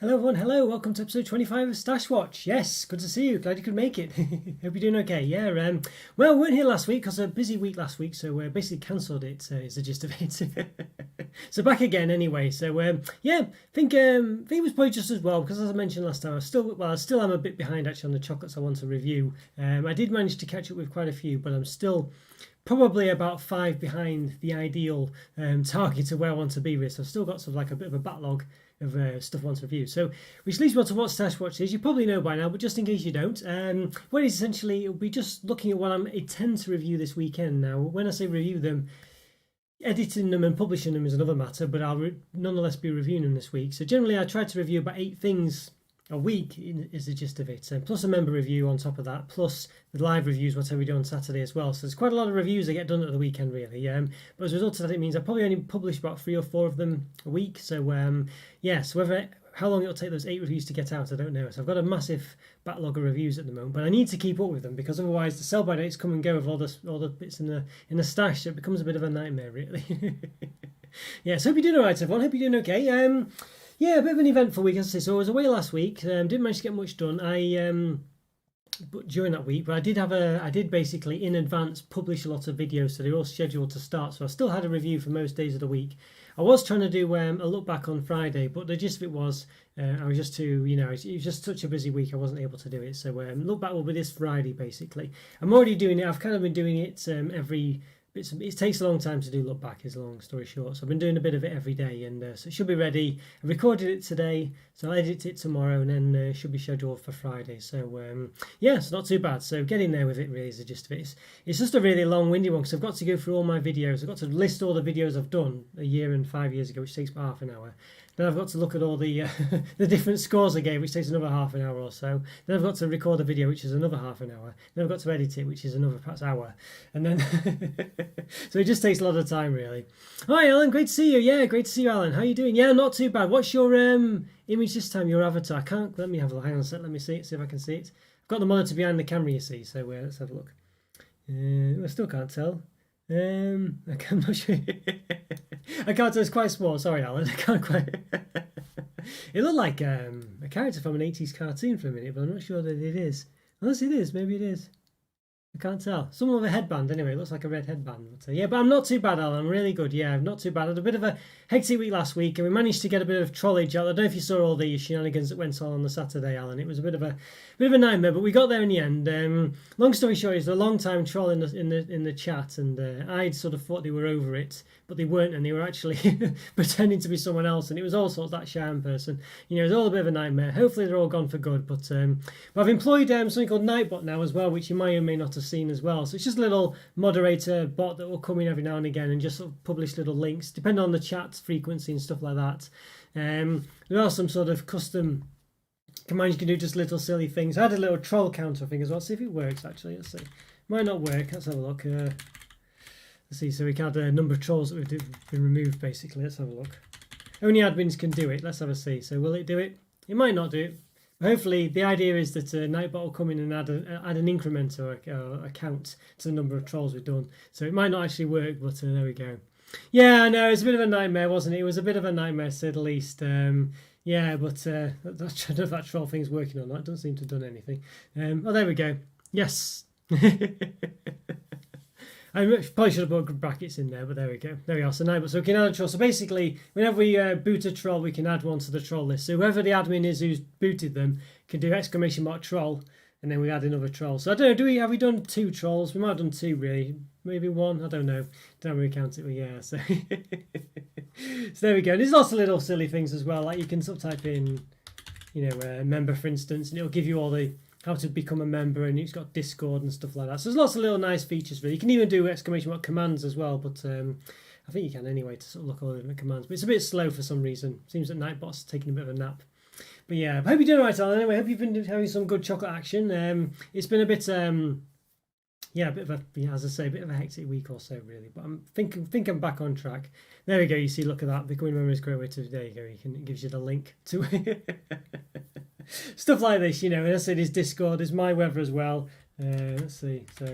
Hello everyone, hello, welcome to episode 25 of Stash Watch. Yes, good to see you, glad you could make it. Hope you're doing okay. Well, we weren't here last week because a busy week last week, so we basically cancelled it, is the gist of it. So back again anyway, so think it was probably just as well, because as I mentioned last time, I still am a bit behind actually on the chocolates I want to review. I did manage to catch up with quite a few, but I'm still probably about 5 behind the ideal target of where I want to be with. So I've still got sort of like a bit of a backlog of stuff I want to review. So, which leads me on to what Stash Watch is. You probably know by now, but just in case you don't, what is essentially, it'll be just looking at what I intend to review this weekend. Now, when I say review them, editing them and publishing them is another matter, but I'll nonetheless be reviewing them this week. So generally, I try to review about 8 things a week is the gist of it, plus a member review on top of that, plus the live reviews, whatever we do on Saturday as well. So there's quite a lot of reviews that get done at the weekend, really. But as a result of that, it means I probably only publish about 3 or 4 of them a week. So so how long it'll take those 8 reviews to get out, I don't know. So I've got a massive backlog of reviews at the moment, but I need to keep up with them because otherwise the sell-by dates come and go with all the bits in the stash. So it becomes a bit of a nightmare, really. So hope you're doing all right, everyone. Hope you're doing okay. A bit of an eventful week, as I say. So I was away last week. Didn't manage to get much done. But during that week, but I did basically in advance publish a lot of videos, so they're all scheduled to start. So I still had a review for most days of the week. I was trying to do a look back on Friday, but the gist of it was I was just too, it was just such a busy week. I wasn't able to do it. So look back will be this Friday, basically. I'm already doing it. I've kind of been doing it every. It takes a long time to do look back, is a long story short. So I've been doing a bit of it every day, and so it should be ready. I recorded it today, so I'll edit it tomorrow, and then it should be scheduled for Friday. So it's not too bad. So getting there with it really is the gist of it. It's just a really long-winded one because I've got to go through all my videos. I've got to list all the videos I've done a year and 5 years ago, which takes about half an hour. Then I've got to look at all the the different scores I gave, which takes another half an hour or so. Then I've got to record a video, which is another half an hour. Then I've got to edit it, which is another perhaps hour. And then so it just takes a lot of time, really. Hi, Alan. Great to see you. Yeah, great to see you, Alan. How you doing? Yeah, not too bad. What's your image this time? Your avatar? I can't. Let me have a look. Hang on a sec. Let me see it. See if I can see it. I've got the monitor behind the camera, you see. So let's have a look. I still can't tell. I'm not sure. I can't tell. It's quite small. Sorry, Alan. I can't quite. It looked like a character from an 80s cartoon for a minute, but I'm not sure that it is. Unless it is, maybe it is. I can't tell. Someone with a headband, anyway. It looks like a red headband. But, but I'm not too bad, Alan. I'm really good. Yeah, I'm not too bad. I had a bit of a hectic week last week, and we managed to get a bit of trollage out. I don't know if you saw all the shenanigans that went on the Saturday, Alan. It was a bit of a nightmare, but we got there in the end. Long story short, is a long time troll in the chat, and I'd sort of thought they were over it, but they weren't, and they were actually pretending to be someone else, and it was all sorts of that sham person. It was all a bit of a nightmare. Hopefully they're all gone for good, but I've employed something called Nightbot now as well, which you may or may not have seen as well. So it's just a little moderator bot that will come in every now and again and just sort of publish little links, depending on the chat frequency and stuff like that. There are some sort of custom commands you can do, just little silly things. I had a little troll counter thing as well. See if it works actually. Let's see. Might not work. Let's have a look. Let's see. So we had a number of trolls that have been removed basically. Let's have a look. Only admins can do it. Let's have a see. So will it do it? It might not do it. Hopefully, the idea is that Nightbot will come in and add an increment or a count to the number of trolls we've done. So it might not actually work, but there we go. Yeah, I know, it's a bit of a nightmare, wasn't it? It was a bit of a nightmare, to say the least. But I don't know if that troll thing's working or not. It doesn't seem to have done anything. There we go. Yes. I probably should have put brackets in there, but there we go. There we are. So now, so we can add a troll. So basically, whenever we boot a troll, we can add one to the troll list. So whoever the admin is who's booted them can do !troll, and then we add another troll. So I don't know. Have we done 2 trolls? We might have done 2, really. Maybe 1. I don't know. Don't really count it, but yeah. So, so there we go. There's lots of little silly things as well. Like you can sort of type in, member, for instance, and it'll give you all the how to become a member, and it's got Discord and stuff like that. So there's lots of little nice features really. You can even do ! Commands as well, but I think you can anyway to sort of look at all the different commands. But it's a bit slow for some reason. Seems that Nightbot's taking a bit of a nap. But yeah, I hope you're doing all right, Alan. Anyway, I hope you've been having some good chocolate action. It's been a bit a bit of a bit of a hectic week or so really, but I'm think I'm back on track. There we go. You see, look at that. Becoming a member is a great way to. There you go. It gives you the link to stuff like this. And I said, there's Discord, there's my weather as well. Let's see. So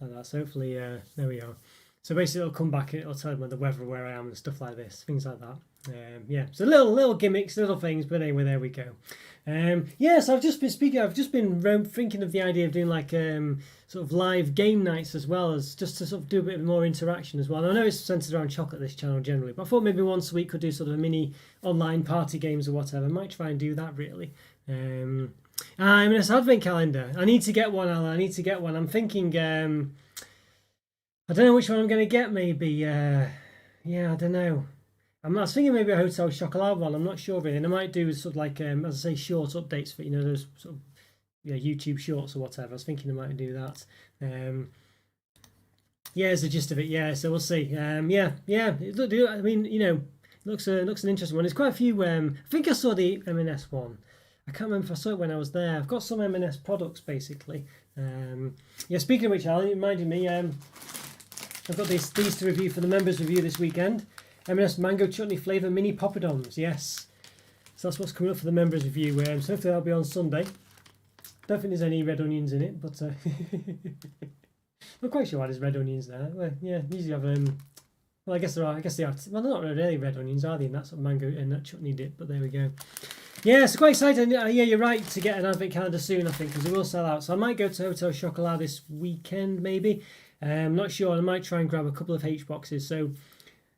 like that. So hopefully, there we are. So basically, it'll come back and it'll tell me the weather where I am and stuff like this, things like that. Yeah, so little gimmicks, little things, but anyway, there we go. So I've just been thinking of the idea of doing like sort of live game nights as well, as just to sort of do a bit more interaction as well. And I know it's centered around chocolate, this channel generally, but I thought maybe once a week could do sort of a mini online party games or whatever. I might try and do that really. I'm an advent calendar. I need to get one, Alan. I need to get one. I'm thinking, I don't know which one I'm going to get. Maybe, I don't know. I was thinking maybe a Hotel Chocolo one. I'm not sure really. And I might do sort of like, as I say, short updates for those sort of YouTube shorts or whatever. I was thinking I might do that. Is the gist of it. Yeah, so we'll see. I mean, it looks an interesting one. There's quite a few. I think I saw the M&S one. I can't remember if I saw it when I was there. I've got some M&S products basically. Speaking of which, Alan, it reminded me. I've got these to review for the members review this weekend. M&S mango chutney flavour mini poppadoms. Yes, so that's what's coming up for the members review. So hopefully that'll be on Sunday. Don't think there's any red onions in it, but not quite sure why there's red onions there. Well, yeah, usually have well, I guess there are. I guess they are. Well, they're not really red onions, are they? In that sort of mango and that chutney dip. But there we go. Yeah, so quite excited. Yeah, you're right to get an advent calendar soon, I think, because it will sell out. So I might go to Hotel Chocolo this weekend, maybe. I'm not sure. I might try and grab a couple of H boxes. So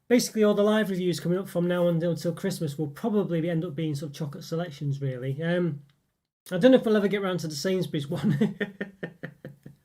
basically, all the live reviews coming up from now on until Christmas will probably end up being sort of chocolate selections, really. I don't know if we'll ever get around to the Sainsbury's one.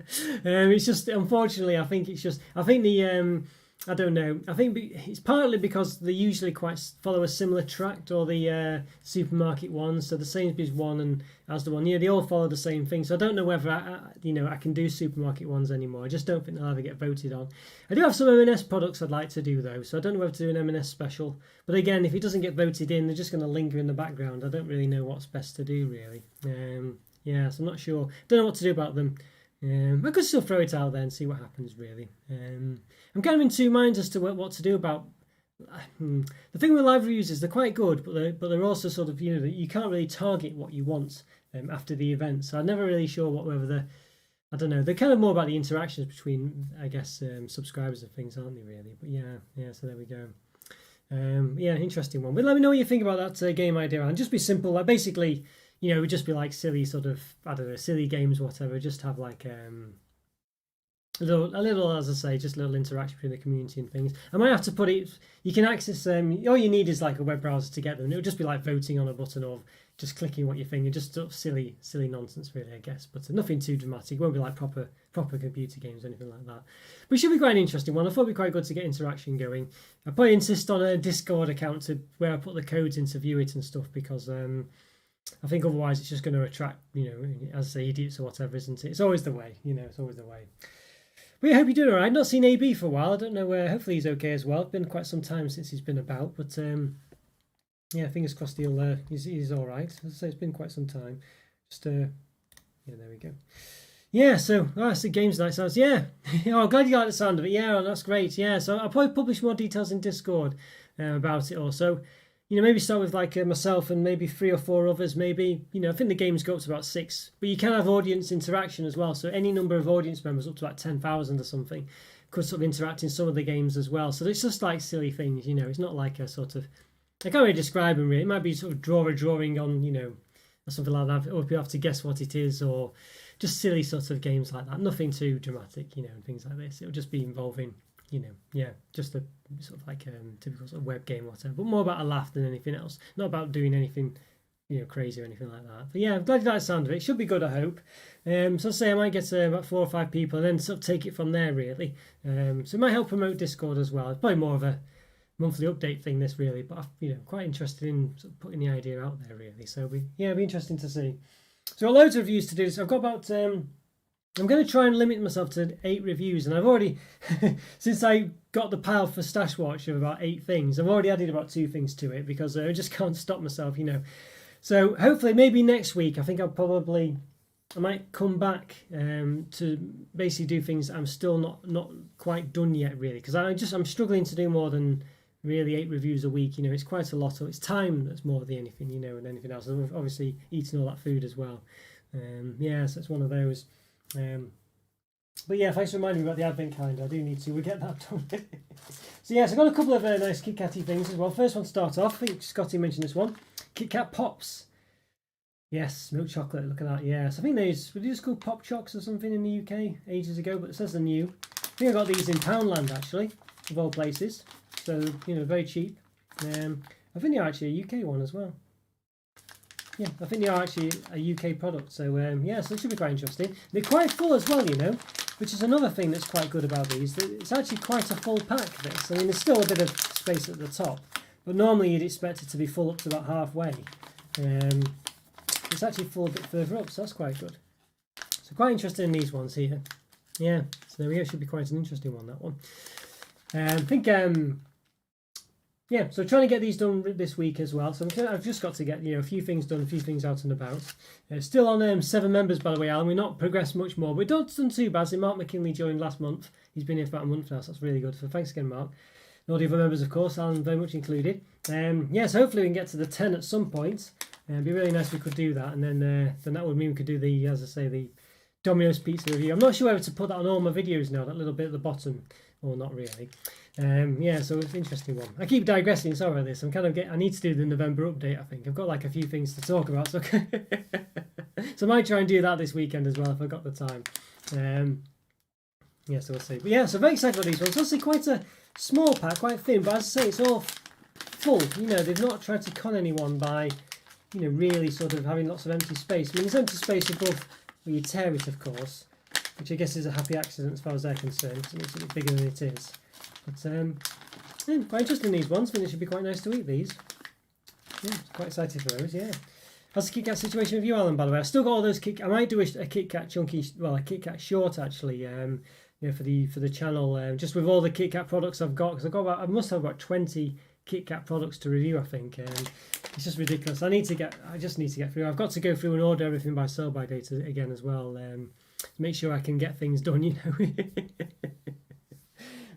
It's just, unfortunately, I think the I don't know. I think it's partly because they usually quite follow a similar track to all the supermarket ones. So the Sainsbury's one and Asda one, they all follow the same thing. So I don't know whether I can do supermarket ones anymore. I just don't think they'll ever get voted on. I do have some M&S products I'd like to do though, so I don't know whether to do an M&S special. But again, if it doesn't get voted in, they're just going to linger in the background. I don't really know what's best to do really. So I'm not sure. Don't know what to do about them. I could still throw it out there and see what happens, really. I'm kind of in two minds as to what to do about. The thing with live reviews is they're quite good, but they're also sort of you can't really target what you want after the event. So I'm never really sure whether I don't know. They're kind of more about the interactions between, I guess, subscribers and things, aren't they? Really, but yeah. So there we go. Interesting one. But let me know what you think about that game idea. And just be simple. Like basically. It would just be like silly sort of, I don't know, silly games, whatever. Just have like a little, as I say, just a little interaction between the community and things. I might have to put it. You can access all you need is like a web browser to get them. It would just be like voting on a button or just clicking what you think, and just sort of silly nonsense, really, I guess. But nothing too dramatic. It won't be like proper computer games or anything like that. But it should be quite an interesting one. I thought it'd be quite good to get interaction going. I probably insist on a Discord account where I put the codes in to view it and stuff, because I think otherwise it's just going to attract, as I say, idiots or whatever, isn't it? It's always the way, it's always the way. But I hope you're doing all right. Not seen AB for a while. I don't know where. Hopefully he's okay as well. It's been quite some time since he's been about, but fingers crossed he's all right. As I say, it's been quite some time. Just there we go. Yeah, so that's the games night sounds. Yeah, I'm glad you like the sound of it. Yeah, that's great. Yeah, so I'll probably publish more details in Discord about it also. Maybe start with like myself and maybe 3 or 4 others. Maybe I think the games go up to about 6, but you can have audience interaction as well. So any number of audience members up to like 10,000 or something could sort of interact in some of the games as well. So it's just like silly things. It's not like a sort of, I can't really describe them really. It might be sort of drawing on or something like that, or people have to guess what it is, or just silly sorts of games like that. Nothing too dramatic, and things like this. It'll just be involving. Just a sort of like typical sort of web game or whatever, but more about a laugh than anything else. Not about doing anything, crazy or anything like that. But yeah, I'm glad you like the sound of it. It should be good, I hope. So say I might get about 4 or 5 people and then sort of take it from there, really. So it might help promote Discord as well. It's probably more of a monthly update thing, this really, but I'm quite interested in sort of putting the idea out there, really. So it'll be interesting to see. So I've got loads of reviews to do. So I've got about. I'm going to try and limit myself to 8 reviews, and I've already, since I got the pile for Stash Watch of about 8 things, I've already added about 2 things to it because I just can't stop myself, So hopefully, maybe next week, I think I might come back to basically do things that I'm still not quite done yet, really, because I'm struggling to do more than really 8 reviews a week. It's quite a lot. So it's time that's more than anything, and anything else. And obviously eating all that food as well. So it's one of those. But yeah, thanks for reminding me about the advent calendar. I do need to get that done. So yes, I've got a couple of nice KitKat-y things as well. First one to start off, I think Scotty mentioned this one. Kitkat Pops. Yes, milk chocolate, look at that, yes. I think were they just called Pop Chocks or something in the UK ages ago, but it says they're new. I think I got these in Poundland actually, of all places. So, very cheap. I think they're actually a UK one as well. Yeah, I think they are actually a UK product. So, yeah, so it should be quite interesting. They're quite full as well, which is another thing that's quite good about these. It's actually quite a full pack, this. I mean, there's still a bit of space at the top, but normally you'd expect it to be full up to about halfway. It's actually full a bit further up, so that's quite good. So quite interested in these ones here. Yeah, so there we go. Should be quite an interesting one, that one. I think, yeah, so trying to get these done this week as well. So I've just got to get, a few things done, a few things out and about. Still on 7 members, by the way, Alan. We've not progressed much more. We've not done too bad. So Mark McKinley joined last month. He's been here for about a month now, so that's really good. So thanks again, Mark. And all the other members, of course, Alan very much included. Yeah, so hopefully we can get to the 10 at some point. It'd be really nice if we could do that. And then that would mean we could do the, as I say, the Domino's pizza review. I'm not sure whether to put that on all my videos now, that little bit at the bottom, or not really. Yeah, so it's an interesting one. I keep digressing, sorry about this. I need to do the November update, I think. I've got like a few things to talk about, so so I might try and do that this weekend as well if I've got the time. Yeah, so we'll see. But yeah, so very excited about these ones. It's obviously quite a small pack, quite thin, but as I say, it's all full. They've not tried to con anyone by, really sort of having lots of empty space. I mean, there's empty space above where you tear it, of course, which I guess is a happy accident as far as they're concerned, because it makes it a bit bigger than it is. But yeah, quite interested in these ones. I think it should be quite nice to eat these. Yeah, quite excited for those, yeah. How's the KitKat situation with you, Alan, by the way? I've still got all those I might do a KitKat chunky, well, a KitKat short, actually, for the channel, just with all the KitKat products I've got, because I must have about 20 KitKat products to review, I think. It's just ridiculous. I just need to get through. I've got to go through and order everything by sell-by date again as well, to make sure I can get things done,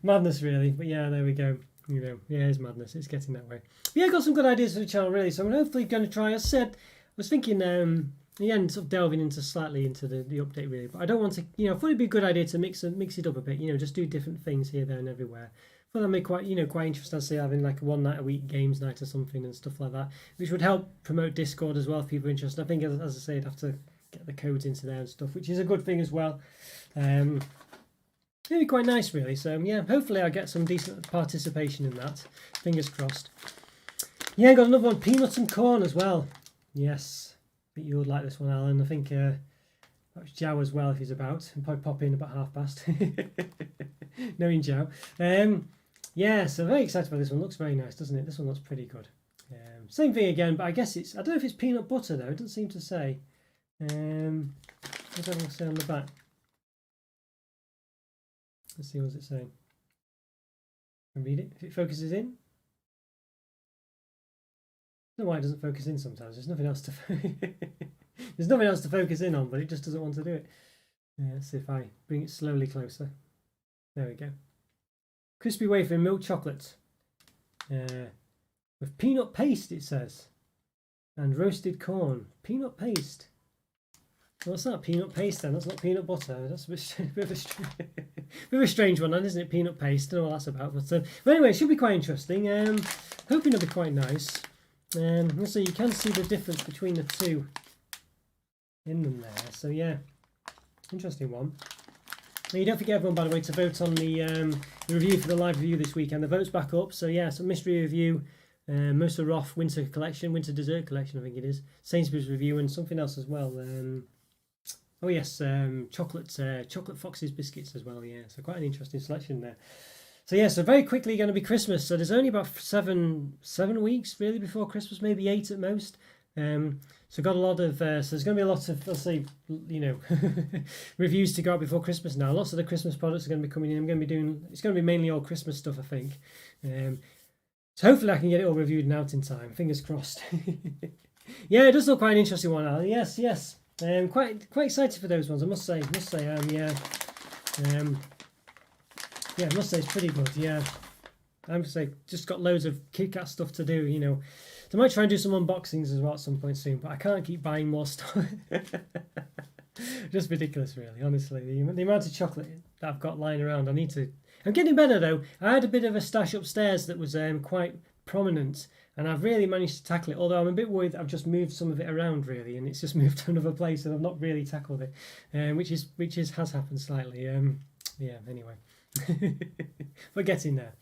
Madness, really. But yeah, there we go. Yeah, it's madness. It's getting that way. But yeah, I got some good ideas for the channel, really. So I'm hopefully going to try. As I said, I was thinking, again, sort of delving slightly into the update, really. But I don't want to, I thought it'd be a good idea to mix it up a bit. Just do different things here, there, and everywhere. I thought that'd be quite interesting. I'd say having like a 1 night a week games night or something and stuff like that, which would help promote Discord as well if people are interested. I think, as I say, I'd have to get the codes into there and stuff, which is a good thing as well. It'd be quite nice, really. So yeah, hopefully I'll get some decent participation in that. Fingers crossed. Yeah, got another one, peanuts and corn as well. Yes, I think you would like this one, Alan. I think perhaps Jow as well if he's about. He'll probably pop in about past. Knowing Jow. Yeah, so very excited about this one. Looks very nice, doesn't it? This one looks pretty good. Same thing again, but I guess I don't know if it's peanut butter though. It doesn't seem to say. What does it say on the back? Let's see, what's it saying? Can read it if it focuses in. I don't know why it doesn't focus in sometimes. There's nothing else to there's nothing else to focus in on, but it just doesn't want to do it. Let's see if I bring it slowly closer. There we go. Crispy wafer and milk chocolate with peanut paste, it says, and roasted corn. Peanut paste. Well, that's not peanut paste then. That's not peanut butter. That's a bit of a strange one, then, isn't it? Peanut paste. I don't know what that's about. But anyway, it should be quite interesting. Hoping it'll be quite nice. Also, you can see the difference between the two in them there. So yeah, interesting one. Now, you don't forget, everyone, by the way, to vote on the review for the live review this weekend. The vote's back up. So yeah, some mystery review, Mercer Roth Winter Collection, Winter Dessert Collection, I think it is. Sainsbury's review and something else as well. Oh yes, chocolate Fox's biscuits as well. Yeah, so quite an interesting selection there. So yeah, so very quickly going to be Christmas. So there's only about seven weeks really before Christmas, maybe 8 at most. So got a lot of. So there's going to be a lot of, let's say, reviews to go out before Christmas now. Lots of the Christmas products are going to be coming in. It's going to be mainly all Christmas stuff, I think. So hopefully I can get it all reviewed and out in time. Fingers crossed. Yeah, it does look quite an interesting one, Alan. Yes. Quite excited for those ones, I must say. Yeah. Yeah, I must say it's pretty good. Yeah, I must say just got loads of KitKat stuff to do. So I might try and do some unboxings as well at some point soon. But I can't keep buying more stuff. Just ridiculous, really. Honestly, the amount of chocolate that I've got lying around. I'm getting better though. I had a bit of a stash upstairs that was quite prominent, and I've really managed to tackle it. Although I'm a bit worried that I've just moved some of it around really, and it's just moved to another place, and I've not really tackled it, which has happened slightly. Yeah. Anyway, we're getting there.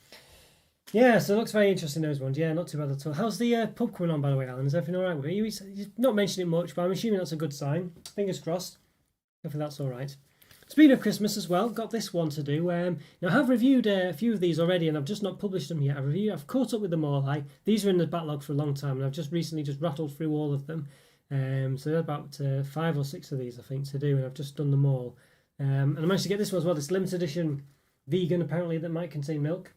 Yeah, so it looks very interesting, those ones. Yeah, not too bad at all. How's the pub coming on, by the way, Alan? Is everything all right with you? You've not mentioned it much, but I'm assuming that's a good sign. Fingers crossed. Hopefully that's all right. Speaking of Christmas as well, got this one to do. Now I have reviewed a few of these already, and I've just not published them yet. I've caught up with them all. These are in the backlog for a long time, and I've just recently rattled through all of them. So there are about 5 or 6 of these, I think, to do, and I've just done them all. And I managed to get this one as well. This limited edition vegan, apparently, that might contain milk.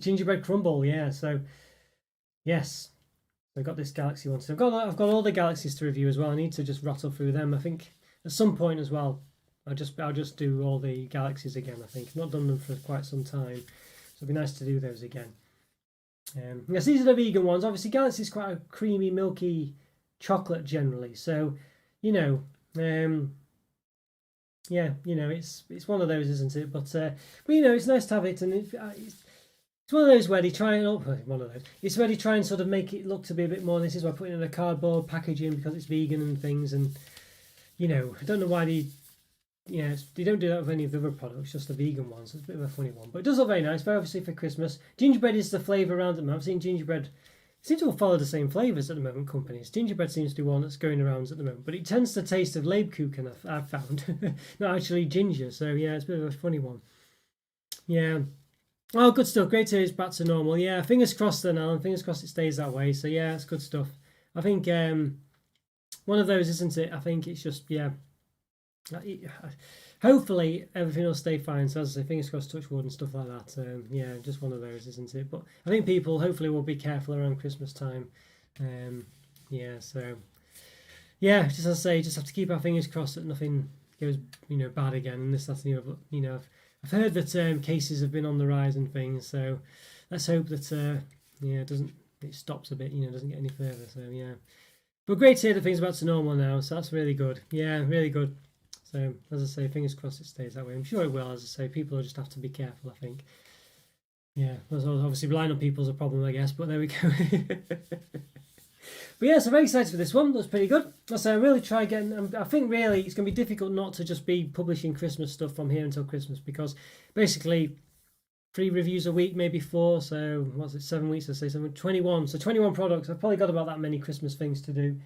Gingerbread crumble, yeah. So yes, I've got this galaxy one. So I've got all the galaxies to review as well. I need to just rattle through them. I think at some point as well, I'll just do all the galaxies again. I think I've not done them for quite some time, so it'd be nice to do those again. Yes, these are the vegan ones. Obviously, galaxy is quite a creamy, milky chocolate generally. So yeah, it's one of those, isn't it? But it's nice to have it, and it's one of those where they try and It's where they try and sort of make it look to be a bit more. This is why I put it in a cardboard packaging because it's vegan and things, and I don't know why they don't do that with any of the other products, just the vegan ones. It's a bit of a funny one, but it does look very nice. Very obviously for Christmas. Gingerbread is the flavour around them. I've seen gingerbread. Seem to all follow the same flavours at the moment, companies. Gingerbread seems to be one that's going around at the moment, but it tends to taste of Lebkuchen, I've found, not actually ginger. So yeah, it's a bit of a funny one. Yeah. Oh, good stuff. Great to hear it's back to normal. Yeah, fingers crossed then, Alan. Fingers crossed it stays that way. So yeah, it's good stuff. I think one of those, isn't it? I think it's just, yeah. Hopefully everything will stay fine. So as I say, fingers crossed, touch wood and stuff like that. Yeah, just one of those, isn't it? But I think people hopefully will be careful around Christmas time. Yeah, so yeah, just as I say, just have to keep our fingers crossed that nothing goes bad again. And this, that's I've heard that cases have been on the rise and things. So let's hope that it stops a bit. Doesn't get any further. So yeah, but great to hear that things are back to normal now. So that's really good. Yeah, really good. So, as I say, fingers crossed it stays that way. I'm sure it will, as I say. People will just have to be careful, I think. Yeah, obviously relying on people is a problem, I guess, but there we go. But yeah, so very excited for this one. That's pretty good. So I really try getting... I think really it's going to be difficult not to just be publishing Christmas stuff from here until Christmas, because basically 3 reviews a week, maybe 4. So, what's it, 7 weeks, I say, 21. So 21 products. I've probably got about that many Christmas things to do.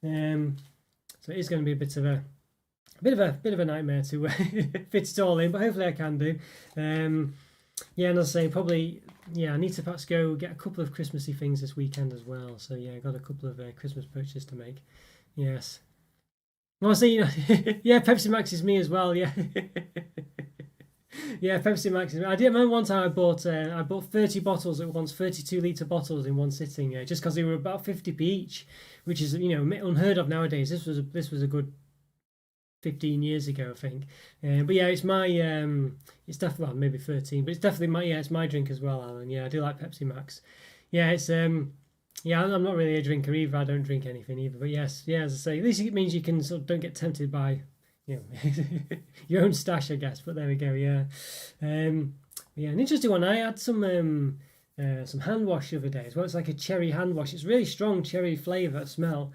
So it is going to be a bit of a nightmare to fit it all in, but hopefully I can do. Yeah, and as I say, probably, yeah, I need to perhaps go get a couple of Christmassy things this weekend as well. So yeah, I got a couple of Christmas purchases to make. Yes. Well, I see, yeah, Pepsi Max is me as well. Yeah. Yeah, Pepsi Max is me. I did remember one time I bought 30 bottles at once, 32-litre bottles in one sitting, just because they were about 50p each, which is unheard of nowadays. This was a good 15 years ago, I think. But yeah, it's my it's definitely, well, maybe 13, but it's definitely it's my drink as well, Alan. Yeah, I do like Pepsi Max. Yeah, it's yeah, I'm not really a drinker either. I don't drink anything either. But yes, yeah, as I say, at least it means you can sort of don't get tempted by your own stash, I guess. But there we go. Yeah, yeah, an interesting one. I had some hand wash the other day as well. It's like a cherry hand wash. It's really strong cherry flavour smell.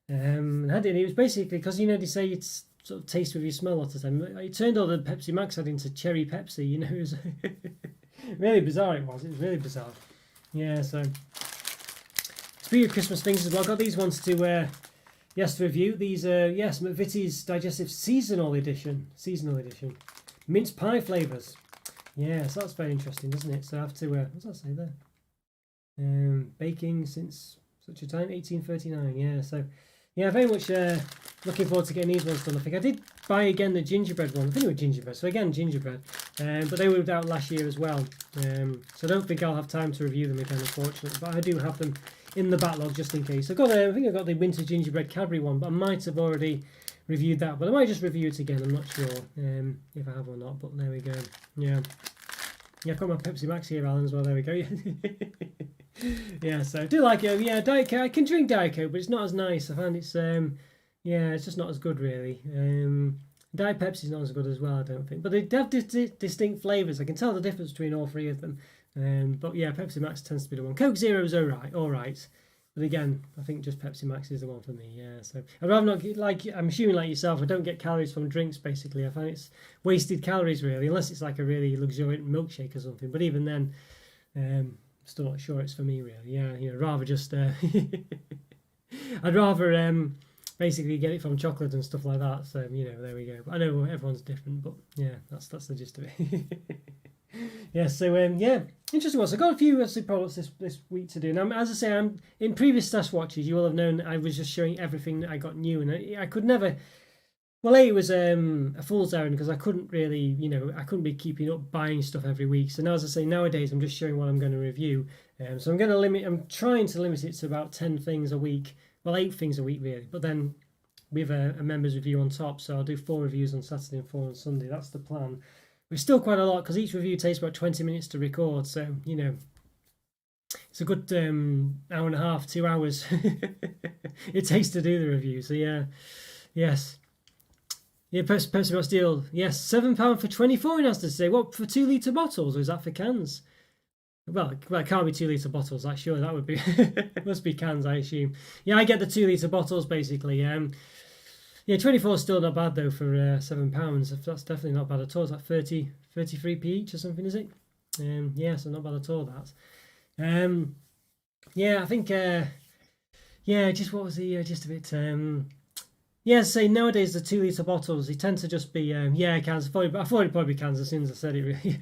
And it was basically because they say it's sort of taste with your smell all the time. It turned all the Pepsi Max had into cherry Pepsi. It was really bizarre. It was really bizarre. Yeah. So speaking of Christmas things as well, I got these ones to review. These McVitie's Digestive Seasonal Edition, mince pie flavours. Yeah, so that's very interesting, isn't it? So I have to what's that say there? Baking since such a time, 1839. Yeah, so yeah, very much looking forward to getting these ones done. I think I did buy again the gingerbread one. I think it was gingerbread. So again, gingerbread. But they were out last year as well. So I don't think I'll have time to review them again, unfortunately. But I do have them in the backlog just in case. I think I got the winter gingerbread Cadbury one, but I might have already reviewed that. But I might just review it again. I'm not sure if I have or not. But there we go. Yeah. Yeah, I've got my Pepsi Max here, Alan, as well. There we go. Yeah, so I do like it. Yeah, Diet Coke. I can drink Diet Coke, but it's not as nice. I find it's Yeah, it's just not as good really. Diet Pepsi's not as good as well, I don't think. But they have distinct flavours. I can tell the difference between all three of them. But yeah, Pepsi Max tends to be the one. Coke Zero's all right. But again, I think just Pepsi Max is the one for me. Yeah, so I'd rather not get, like, I'm assuming like yourself, I don't get calories from drinks. Basically, I find it's wasted calories really, unless it's like a really luxuriant milkshake or something. But even then, still not sure it's for me really. Yeah, rather just I'd rather basically get it from chocolate and stuff like that. So there we go. But I know everyone's different, but yeah, that's the gist of it. Yeah, so yeah, interesting one. So I got a few products this week to do. Now, as I say, I'm in previous Stash Watches. You will have known I was just showing everything that I got new, and I could never. Well, it was a fool's errand because I couldn't really, I couldn't be keeping up buying stuff every week. So now, as I say, nowadays I'm just showing what I'm going to review. So I'm trying to limit it to about 10 things a week. Well, 8 things a week really, but then we have a members review on top. So I'll do 4 reviews on Saturday and 4 on Sunday. That's the plan. It's still quite a lot because each review takes about 20 minutes to record. So, it's a good hour and a half, 2 hours it takes to do the review. So, yeah, yes. Yeah, Pepsi Max deal. Yes, £7 for 24 in Asda today. What, for 2 litre bottles or is that for cans? Well, it can't be 2 litre bottles. That sure that would be must be cans, I assume. Yeah, I get the 2 litre bottles basically. Yeah, 24 is still not bad though for £7. That's definitely not bad at all. It's like 33p each or something, is it? Yeah, so not bad at all. That. Yeah, I think. Yeah, just what was the gist of it? Yeah, say nowadays the 2 litre bottles they tend to just be cans. I thought it'd probably be cans as soon as I said it. Really,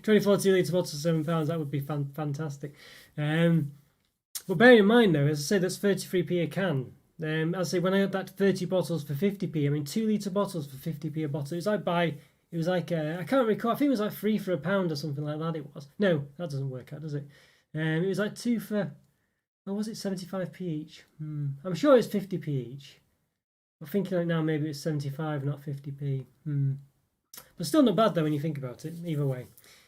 24 2 litre bottles, £7. That would be fantastic. But bearing in mind though, as I say, that's 33p a can. As I say, when I had that 30 bottles for 50p, I mean 2 litre bottles for 50p a bottle. It was like I can't recall. I think it was like 3 for £1 or something like that. It was no, that doesn't work out, does it? It was like 2 for. Or was it 75p each? I'm sure it's 50p each. I'm thinking like now maybe it's 75, not 50p. But still not bad though when you think about it. Either way.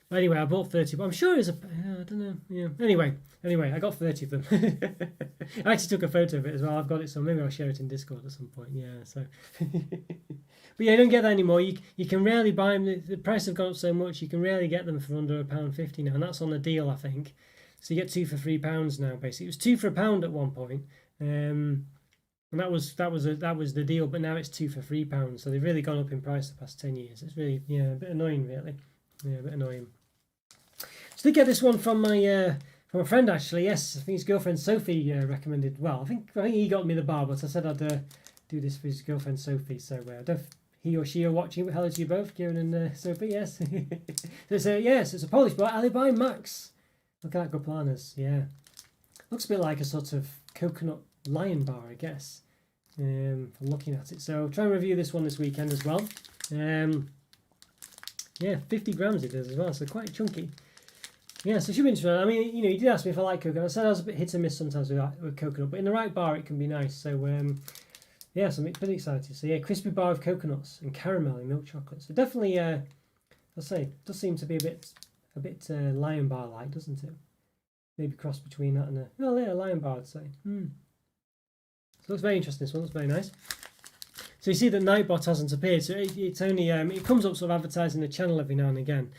But anyway, I bought 30. But I'm sure it's I don't know. Yeah. Anyway, I got 30 of them. I actually took a photo of it as well. I've got it, so maybe I'll share it in Discord at some point. Yeah. So. But yeah, you don't get that anymore. You can rarely buy them. The price have gone up so much. You can rarely get them for under £1.50 now, and that's on the deal, I think. So you get 2 for £3 now. Basically, it was 2 for £1 at one point. And that was the deal, but now it's 2 for £3. So they've really gone up in price the past 10 years. It's really a bit annoying, really. Yeah, a bit annoying. So they get this one from a friend actually. Yes, I think his girlfriend Sophie recommended. Well, I think he got me the bar, but I said I'd do this for his girlfriend Sophie. So I don't know if he or she are watching. Hello to you both, Kieran and Sophie. Yes. So it's a Polish bar, Alibi Max. Look at that, good planners. Yeah, looks a bit like a sort of coconut lion bar, I guess. From looking at it, so I'll try and review this one this weekend as well. Yeah, 50 grams it is as well, so quite chunky. Yeah, so it should be interesting. I mean, you did ask me if I like coconut. I said I was a bit hit and miss sometimes with coconut, but in the right bar it can be nice. So yeah, so I'm pretty excited. So yeah, crispy bar of coconuts and caramel and milk chocolate. So definitely, I'll say, it does seem to be a bit lion bar like, doesn't it? Maybe cross between that and a lion bar, I'd say. So it looks very interesting. This one looks very nice. So you see that Nightbot hasn't appeared. So it's only it comes up sort of advertising the channel every now and again.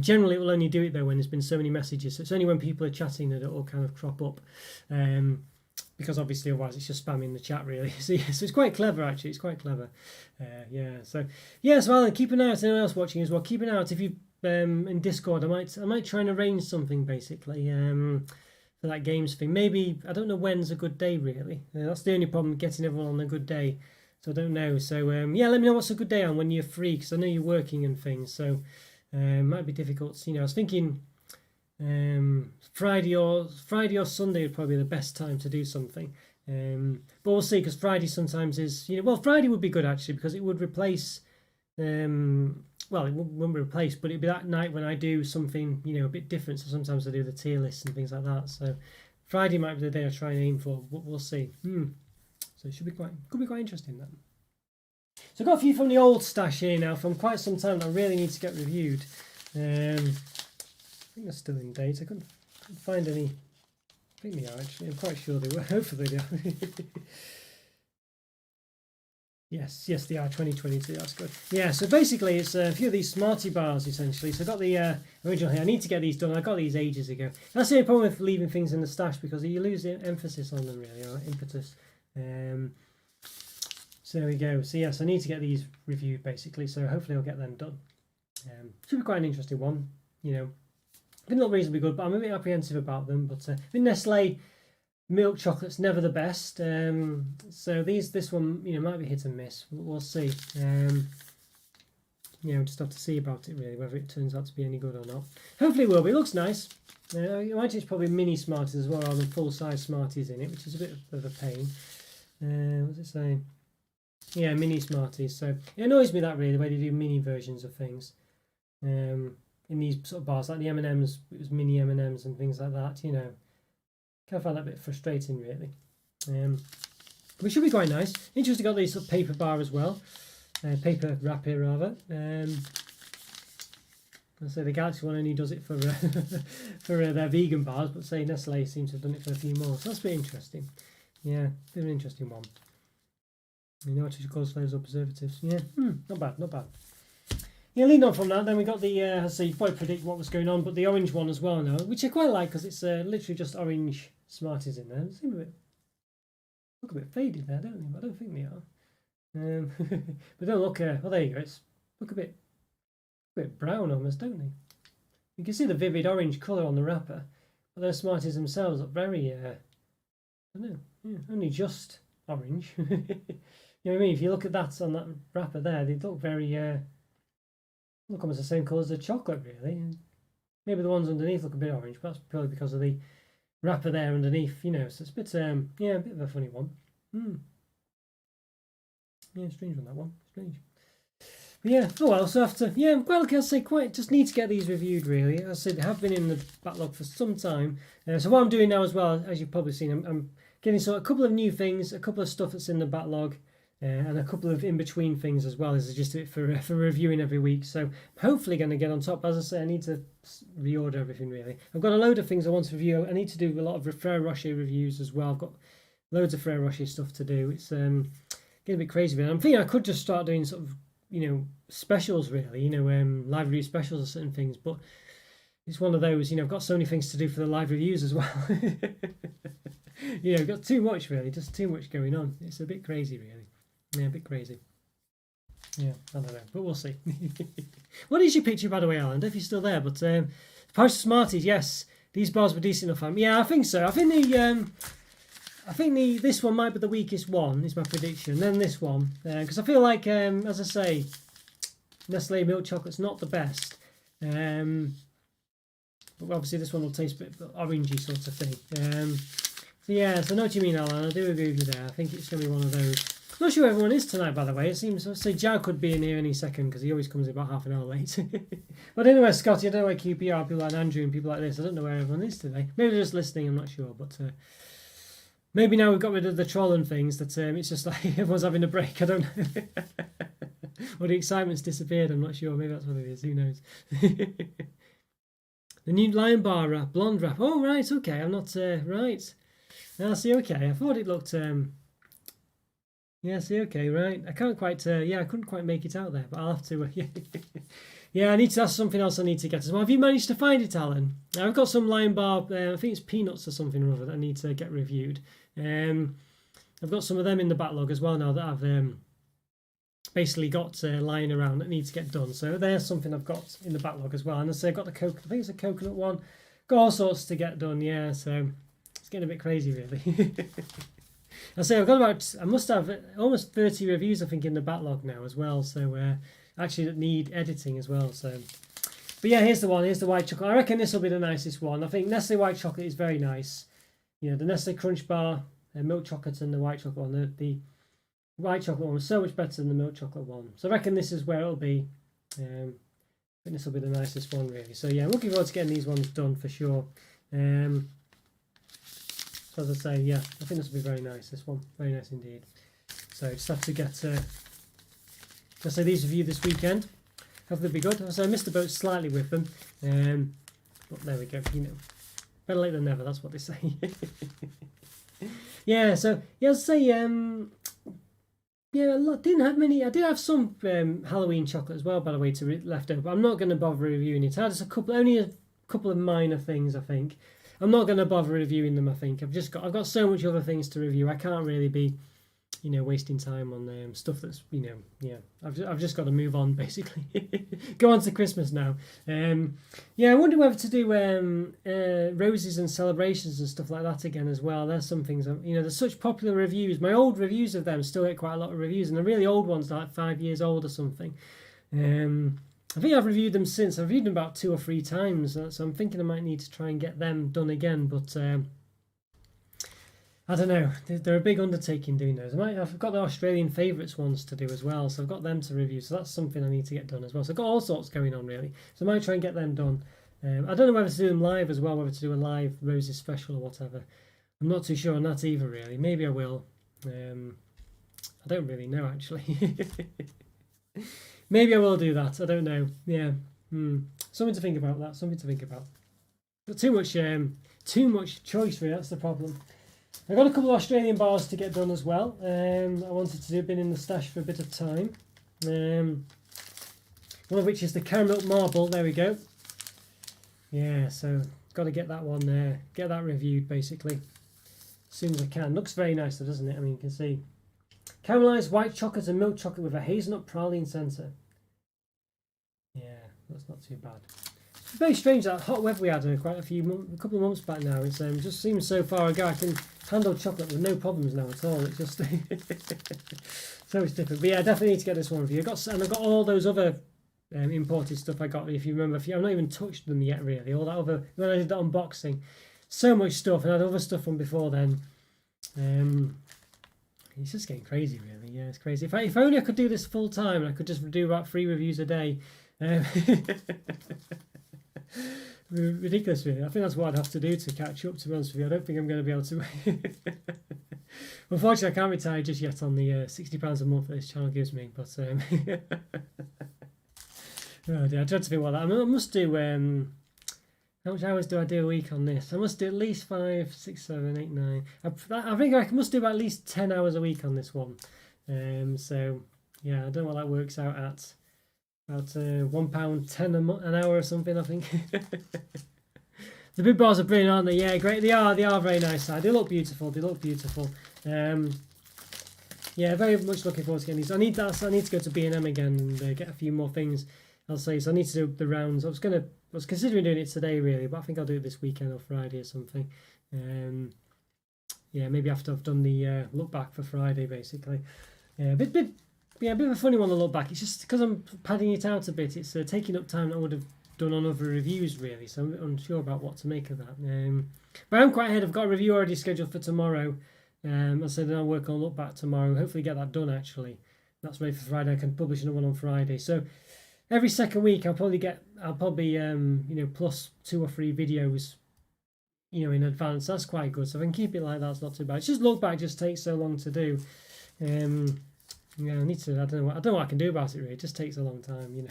Generally, it will only do it though when there's been so many messages. So it's only when people are chatting that it will kind of crop up, because obviously otherwise it's just spamming the chat really. So it's quite clever actually. It's quite clever. Yeah. So Alan, keep an eye out. Anyone else watching as well? Keep an eye out if you in Discord. I might try and arrange something basically. For that games thing. Maybe, I don't know when's a good day really. That's the only problem, getting everyone on a good day. So I don't know. So yeah, let me know what's a good day on when you're free, because I know you're working and things. So it might be difficult. I was thinking Friday or Sunday would probably be the best time to do something. But we'll see, because Friday sometimes is, well, Friday would be good actually, because it would replace well, it wouldn't replace, but it'd be that night when I do something, a bit different. So sometimes I do the tier lists and things like that. So Friday might be the day I try and aim for. We'll see. So it could be quite interesting then. So I've got a few from the old stash here now from quite some time that I really need to get reviewed. I think they're still in date. I couldn't find any. I think they are actually. I'm quite sure they were. Hopefully they are. Yes, they are 2022. That's good. Yeah, so basically it's a few of these Smartie bars essentially. So I got the original here. I need to get these done. I got these ages ago. That's the only problem with leaving things in the stash, because you lose emphasis on them really, or impetus. So there we go. So yes, I need to get these reviewed basically. So hopefully I'll get them done. Should be quite an interesting one. You know, they look reasonably good, but I'm a bit apprehensive about them. But I think Nestle milk chocolate's never the best. So this one, you know, might be hit and miss. We'll see. You know, just have to see about it really, whether it turns out to be any good or not. Hopefully it will be. It looks nice. I imagine it's probably mini Smarties as well, rather than full-size Smarties in it, which is a bit of a pain. What's it saying? Yeah, mini Smarties. So it annoys me that really, the way they do mini versions of things. In these sort of bars, like the M&Ms, it was mini M&Ms and things like that, you know. Kind of find that a bit frustrating, really. But it should be quite nice. Interesting, got these sort of paper bar as well. Paper wrapper, rather. I say the Galaxy one only does it for for their vegan bars, but say Nestle seems to have done it for a few more. So that's a bit interesting. Yeah, bit of an interesting one. You know what it calls flavors or preservatives. Yeah, not bad, not bad. Yeah, leading on from that, then we got the, so you can probably predict what was going on, but the orange one as well now, which I quite like because it's literally just orange Smarties in there. They seem look a bit faded there, don't they? But I don't think they are. But don't look, well there you go, it's look a bit brown almost, don't they? You can see the vivid orange colour on the wrapper, but those Smarties themselves look very, I don't know, yeah, only just orange. You know what I mean? If you look at that on that wrapper there, they look very, look almost the same colour as the chocolate, really. And maybe the ones underneath look a bit orange, but that's purely because of the wrapper there underneath, you know. So it's a bit, yeah, a bit of a funny one. Yeah, strange one, that one. Strange. But yeah, oh well, so after, yeah, well, like I say, quite, just need to get these reviewed, really. As I said, they have been in the backlog for some time. So what I'm doing now as well, as you've probably seen, I'm getting sort of a couple of new things, a couple of stuff that's in the backlog, and a couple of in-between things as well, as just it for reviewing every week. So I'm hopefully going to get on top. As I say, I need to reorder everything, really. I've got a load of things I want to review. I need to do a lot of Ferrero Rocher reviews as well. I've got loads of Ferrero Rocher stuff to do. It's getting a bit crazy. I'm thinking I could just start doing sort of, you know, specials, really, you know, live review specials or certain things, but it's one of those, you know, I've got so many things to do for the live reviews as well. You know, I've got too much, really, just too much going on. It's a bit crazy, really. Yeah, a bit crazy. Yeah, I don't know, but we'll see. What is your picture, by the way, Alan? If you're still there, but Price of Smarties, yes, these bars were decent enough. Yeah, I think so. I think this one might be the weakest one, is my prediction. Then this one, because I feel like, as I say, Nestle milk chocolate's not the best. But obviously this one will taste a bit orangey sort of thing. So yeah, so I know what you mean, Alan. I do agree with you there. I think it's going to be one of those. I'm not sure everyone is tonight, by the way. It seems, say, Jow could be in here any second because he always comes in about half an hour late. But anyway, Scotty, I don't know where QPR, people like Andrew and people like this. I don't know where everyone is today. Maybe they're just listening, I'm not sure. But maybe now we've got rid of the troll and things that it's just like everyone's having a break. I don't know. Or the excitement's disappeared, I'm not sure. Maybe that's what it is. Who knows? The new Lion Bar wrap, blonde wrap. Oh, right, okay. I'm not, right. I see, okay. I thought it looked, yeah, see, okay, right. I can't quite, yeah, I couldn't quite make it out there, but I'll have to, yeah, I need to, that's something else I need to get as well. Have you managed to find it, Alan? I've got some Lion Bar, I think it's peanuts or something or other that I need to get reviewed. I've got some of them in the backlog as well now that I've basically got lying around that need to get done. So there's something I've got in the backlog as well. And I say I've got the I think it's a coconut one. Got all sorts to get done, yeah, so it's getting a bit crazy, really. I say I've got about, I must have almost 30 reviews, I think, in the backlog now as well. So actually that need editing as well. So, but yeah, here's the one. Here's the white chocolate. I reckon this will be the nicest one. I think Nestle white chocolate is very nice. You know, the Nestle Crunch Bar, milk chocolate, and the white chocolate one. The white chocolate one was so much better than the milk chocolate one. So I reckon this is where it'll be. I think this will be the nicest one, really. So yeah, I'm looking forward to getting these ones done for sure. So as I say, yeah, I think this will be very nice, this one. Very nice indeed. So just have to get, let's say these reviewed this weekend. Hopefully they'll be good. So I missed the boat slightly with them. But there we go, you know. Better late than never, that's what they say. Yeah, so, yeah, as I say, Yeah, didn't have many. I did have some Halloween chocolate as well, by the way, left over. But I'm not going to bother reviewing it. I had just only a couple of minor things, I think. I'm not going to bother reviewing them. I think I've got so much other things to review. I can't really be, wasting time on stuff that's, yeah. I've just got to move on basically. Go on to Christmas now. Yeah, I wonder whether to do roses and celebrations and stuff like that again as well. There's some things, there's such popular reviews. My old reviews of them still get quite a lot of reviews, and the really old ones are like 5 years old or something. I think I've reviewed them since. I've reviewed them about 2 or 3 times, so I'm thinking I might need to try and get them done again, but I don't know. They're a big undertaking doing those. I've got the Australian favourites ones to do as well, so I've got them to review. So that's something I need to get done as well. So I've got all sorts going on really. So I might try and get them done. I don't know whether to do them live as well, whether to do a live Roses special or whatever. I'm not too sure on that either really. Maybe I will. I don't really know actually. Maybe I will do that. I don't know. Yeah. Something to think about. Something to think about. But too much choice really. That's the problem. I got a couple of Australian bars to get done as well. I wanted to do, been in the stash for a bit of time. One of which is the caramel marble. There we go. Yeah, so got to get that one there, get that reviewed basically as soon as I can. Looks very nice though, doesn't it? I mean, you can see caramelized white chocolate and milk chocolate with a hazelnut praline centre. Yeah, that's not too bad. It's very strange that hot weather we had quite a couple of months back now. It's just seems so far ago. I can handle chocolate with no problems now at all. It's just so it's different. But yeah, I definitely need to get this one review. I've got all those other imported stuff I got. If you remember, I've not even touched them yet really. All that other, when I did that unboxing, so much stuff, and I had other stuff from before then. It's just getting crazy really. Yeah, it's crazy. If only I could do this full time, and I could just do about 3 reviews a day. Ridiculous really. I think that's what I'd have to do to catch up, to be honest with you. I don't think I'm going to be able to. Unfortunately, I can't retire just yet on the £60 a month that this channel gives me, but oh dear, I tried to think about that. I must do how much hours do I do a week on this? I must do at least 5, 6, 7, 8, 9. I think I must do about at least 10 hours a week on this one. So yeah, I don't know what that works out at. About £1.10 an hour or something, I think. The big bars are brilliant, aren't they? Yeah, great. They are very nice. They look beautiful. Yeah, very much looking forward to getting these. I need to go to B&M again and get a few more things. I'll say so. I need to do the rounds. I was considering doing it today really, but I think I'll do it this weekend or Friday or something. Yeah, maybe after I've done the look back for Friday, basically. Yeah, a bit of a funny one to look back. It's just because I'm padding it out a bit. It's taking up time that I would have done on other reviews really, so I'm a bit unsure about what to make of that. But I'm quite ahead. I've got a review already scheduled for tomorrow. I said I'll work on look back tomorrow. Hopefully get that done actually. That's ready for Friday. I can publish another one on Friday. So every second week I'll probably plus 2 or 3 videos in advance. That's quite good. So if I can keep it like that, it's not too bad. It's just look back just takes so long to do. Yeah, I need to. I don't know what I can do about it really. It just takes a long time,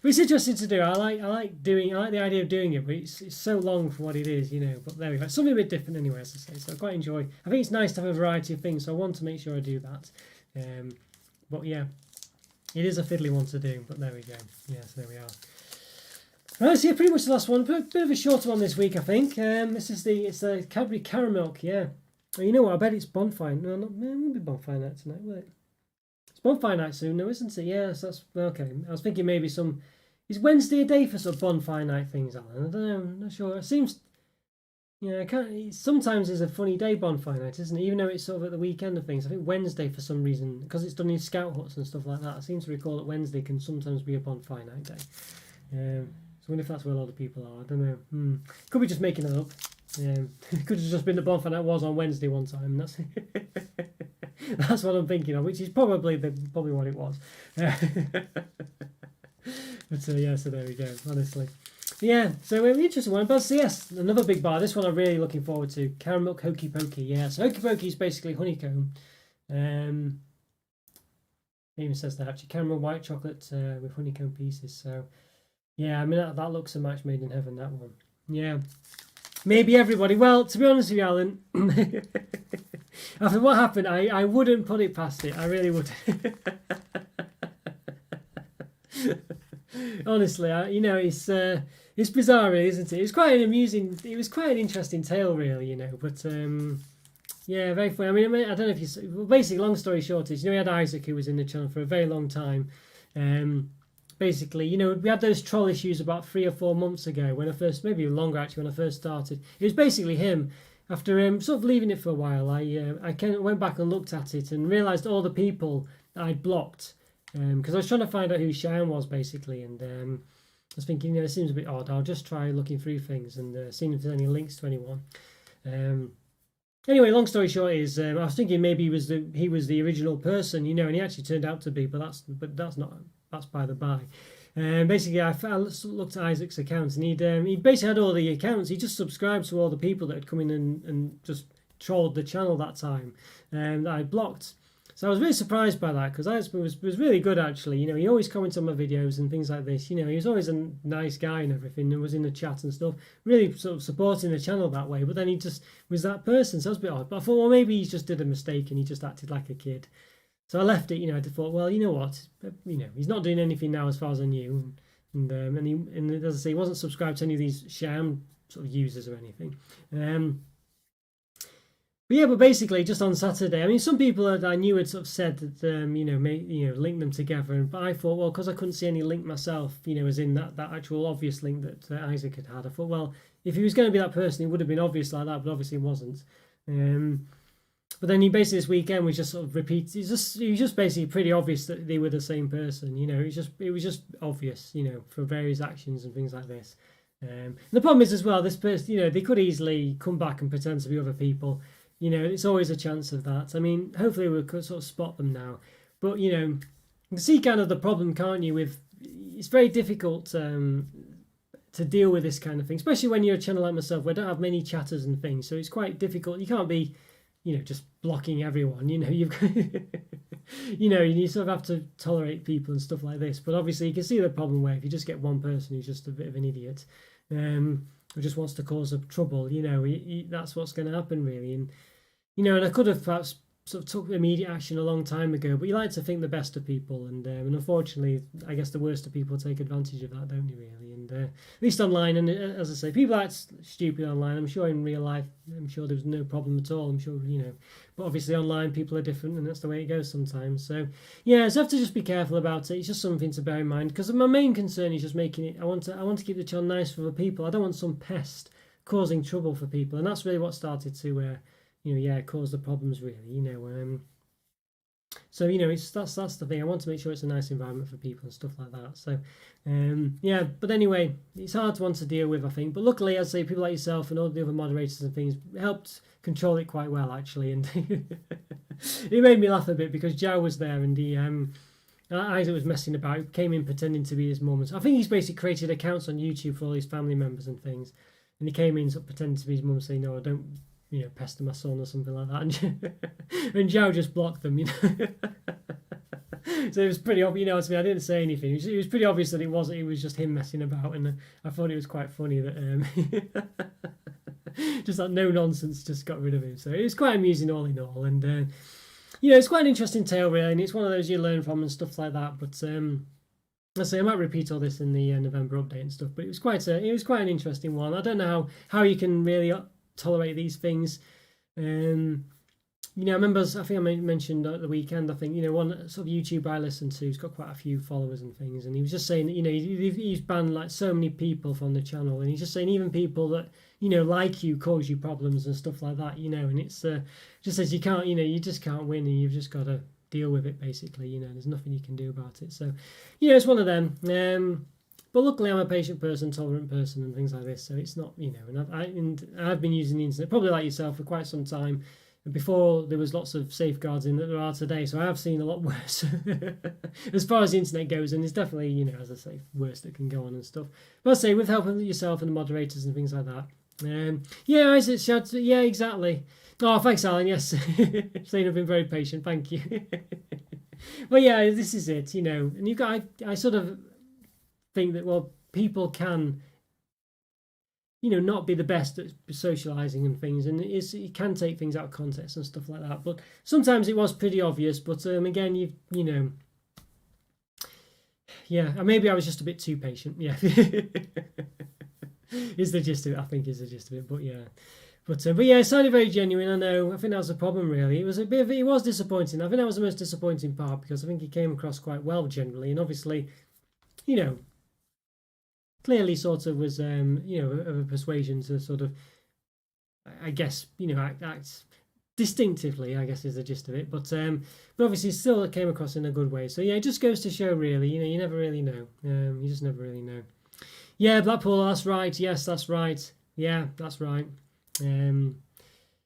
But it's interesting to do. I like the idea of doing it, but it's so long for what it is, But there we go. It's something a bit different anyway, as I say. So I quite enjoy. I think it's nice to have a variety of things. So I want to make sure I do that. But yeah, it is a fiddly one to do. But there we go. Yes, there we are. Right, so yeah, pretty much the last one. A bit of a shorter one this week, I think. It's the Cadbury Caramel. Yeah. Well, you know what? I bet it's bonfire. No, it won't be bonfire night tonight, will it? It's bonfire night soon, no, isn't it? Yes, that's okay. I was thinking maybe is Wednesday a day for some bonfire night things, Alan? I don't know. I'm not sure. It seems. Yeah, sometimes it's a funny day, bonfire night, isn't it? Even though it's sort of at the weekend of things. I think Wednesday for some reason, because it's done in scout huts and stuff like that. I seem to recall that Wednesday can sometimes be a bonfire night day. So I wonder if that's where a lot of people are. I don't know. Could be just making it up. It could have just been the bonfire night was on Wednesday one time. That's what I'm thinking of, which is probably what it was. But yeah, so there we go. Honestly, yeah. So an interesting one. But yes, another big bar. This one I'm really looking forward to. Caramel Hokey Pokey. Yeah. So Hokey Pokey is basically honeycomb. It even says that actually caramel white chocolate with honeycomb pieces. So yeah, I mean that looks a match made in heaven. That one. Yeah. Maybe everybody. Well, to be honest with you, Alan, After what happened, I wouldn't put it past it. I really would. Honestly, it's bizarre, really, isn't it? It was quite an interesting tale, really, But yeah, very funny. I don't know if you. Well, basically, long story short is, we had Isaac who was in the channel for a very long time. Basically, we had those troll issues about 3 or 4 months ago when maybe longer actually, when I first started. It was basically him. After sort of leaving it for a while, I went back and looked at it and realised all the people that I'd blocked, because I was trying to find out who Cheyenne was, basically, and I was thinking, it seems a bit odd. I'll just try looking through things and seeing if there's any links to anyone. Anyway, long story short is, I was thinking maybe he was the original person, and he actually turned out to be, but that's by the by. Basically, I looked at Isaac's accounts, and he'd basically had all the accounts. He just subscribed to all the people that had come in and just trolled the channel that time, that I blocked. So I was really surprised by that, because Isaac was really good, actually. He always comments on my videos and things like this. He was always a nice guy and everything, and was in the chat and stuff, really sort of supporting the channel that way. But then he just was that person, so it was a bit odd. But I thought, well, maybe he just did a mistake and he just acted like a kid. So I left it. I thought, well, you know what, he's not doing anything now as far as I knew, and as I say, he wasn't subscribed to any of these sham sort of users or anything. But basically, just on Saturday, some people that I knew had sort of said that, link them together, but I thought, well, because I couldn't see any link myself, as in that actual obvious link that Isaac had had, I thought, well, if he was going to be that person, it would have been obvious like that, but obviously it wasn't. But then he basically this weekend was just sort of repeat. It was just basically pretty obvious that they were the same person. It was just obvious, for various actions and things like this. The problem is as well, this person, they could easily come back and pretend to be other people. It's always a chance of that. Hopefully we could sort of spot them now. But you can see kind of the problem, can't you? It's very difficult to deal with this kind of thing, especially when you're a channel like myself, where I don't have many chatters and things. So it's quite difficult. You can't be just blocking everyone, you've you sort of have to tolerate people and stuff like this. But obviously you can see the problem where if you just get one person who's just a bit of an idiot, who just wants to cause trouble, that's what's going to happen, really. And and I could have perhaps sort of took immediate action a long time ago, but you like to think the best of people, and unfortunately, I guess the worst of people take advantage of that, don't you, really? And at least online, and as I say, people act stupid online. I'm sure in real life, I'm sure there was no problem at all. I'm sure, but obviously online, people are different, and that's the way it goes sometimes. So yeah, so I have to just be careful about it. It's just something to bear in mind, because my main concern is just making it. I want to keep the channel nice for the people. I don't want some pest causing trouble for people, and that's really what started to. Cause the problems, really. So that's the thing. I want to make sure it's a nice environment for people and stuff like that. So but anyway, it's hard one to deal with, I think. But luckily, as I say, people like yourself and all the other moderators and things helped control it quite well, actually. And it made me laugh a bit, because Joe was there, and Isaac was messing about. He came in pretending to be his mum. I think he's basically created accounts on YouTube for all his family members and things. And he came in sort of pretending to be his mum, saying, "No, I don't pester my son," or something like that, and Joe just blocked them, So it was pretty obvious, I didn't say anything. It was pretty obvious that it was just him messing about, and I thought it was quite funny that just that no nonsense just got rid of him. So it was quite amusing all in all, and it's quite an interesting tale, really, and it's one of those you learn from and stuff like that. But I say I might repeat all this in the November update and stuff, but it was quite an interesting one. I don't know how you can really tolerate these things. I remember, I think I mentioned at the weekend, I think, one sort of YouTuber I listen to who's got quite a few followers and things, and he was just saying that, he's banned like so many people from the channel, and he's just saying even people that, like you, cause you problems and stuff like that, and it's just says you can't, you just can't win, and you've just got to deal with it, basically. There's nothing you can do about it. So, it's one of them. But luckily, I'm a patient person, tolerant person, and things like this. So it's not, and I've been using the internet, probably like yourself, for quite some time. Before there was lots of safeguards in that there are today, so I have seen a lot worse as far as the internet goes, and there's definitely, as I say, worse that can go on and stuff. But I say, with help of yourself and the moderators and things like that. Isaac shouts, yeah, exactly. Oh, thanks, Alan. Yes, saying I've been very patient. Thank you. Well, yeah, this is it. And you got, I sort of think that, well, people can not be the best at socializing and things, and he can take things out of context and stuff like that. But sometimes it was pretty obvious. But again, yeah, maybe I was just a bit too patient. Yeah, is the gist of it. I think is the gist of it. But yeah. But yeah, it sounded very genuine. I know. I think that was the problem. Really, it was it was disappointing. I think that was the most disappointing part because I think he came across quite well generally, and obviously, clearly sort of was of a persuasion to sort of, I guess, act distinctively, I guess is the gist of it. But obviously still it came across in a good way. So yeah, it just goes to show really, you never really know. You just never really know. Yeah, Blackpool, that's right. Yes, that's right. Yeah, that's right.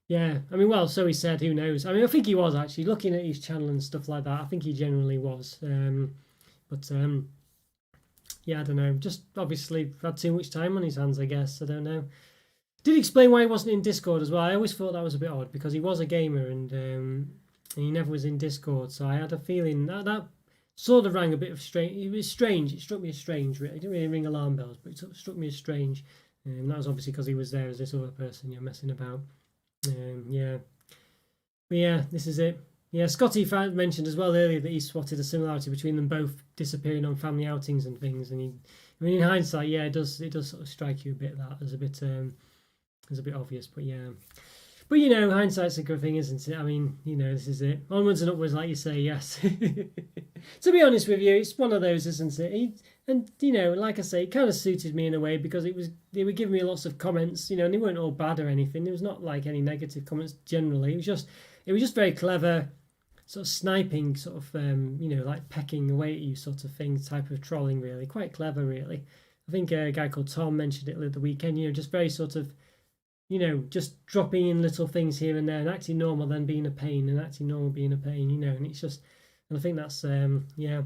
Yeah, I mean, well, so he said, who knows? I mean, I think he was actually looking at his channel and stuff like that. I think he generally was. But yeah, I don't know. Just obviously had too much time on his hands, I guess. I don't know. Did explain why he wasn't in Discord as well. I always thought that was a bit odd because he was a gamer and he never was in Discord. So I had a feeling that sort of rang a bit of strange. It was strange. It struck me as strange. It didn't really ring alarm bells, but it sort of struck me as strange. And that was obviously because he was there as this other person you're messing about. Yeah. But yeah, this is it. Yeah, Scotty mentioned as well earlier that he spotted a similarity between them both disappearing on family outings and things. And in hindsight, yeah, it does sort of strike you a bit that as a bit obvious. But yeah, but hindsight's a good thing, isn't it? I mean, this is it. Onwards and upwards, like you say. Yes. To be honest with you, it's one of those, isn't it? And like I say, it kind of suited me in a way because they were giving me lots of comments, and they weren't all bad or anything. There was not like any negative comments generally. It was just very clever, sort of sniping, sort of like pecking away at you sort of thing, type of trolling. Really, quite clever, really. I think a guy called Tom mentioned it the weekend. just very sort of, just dropping in little things here and there and acting normal, then being a pain, and acting normal being a pain. And it's just, and I think that's yeah.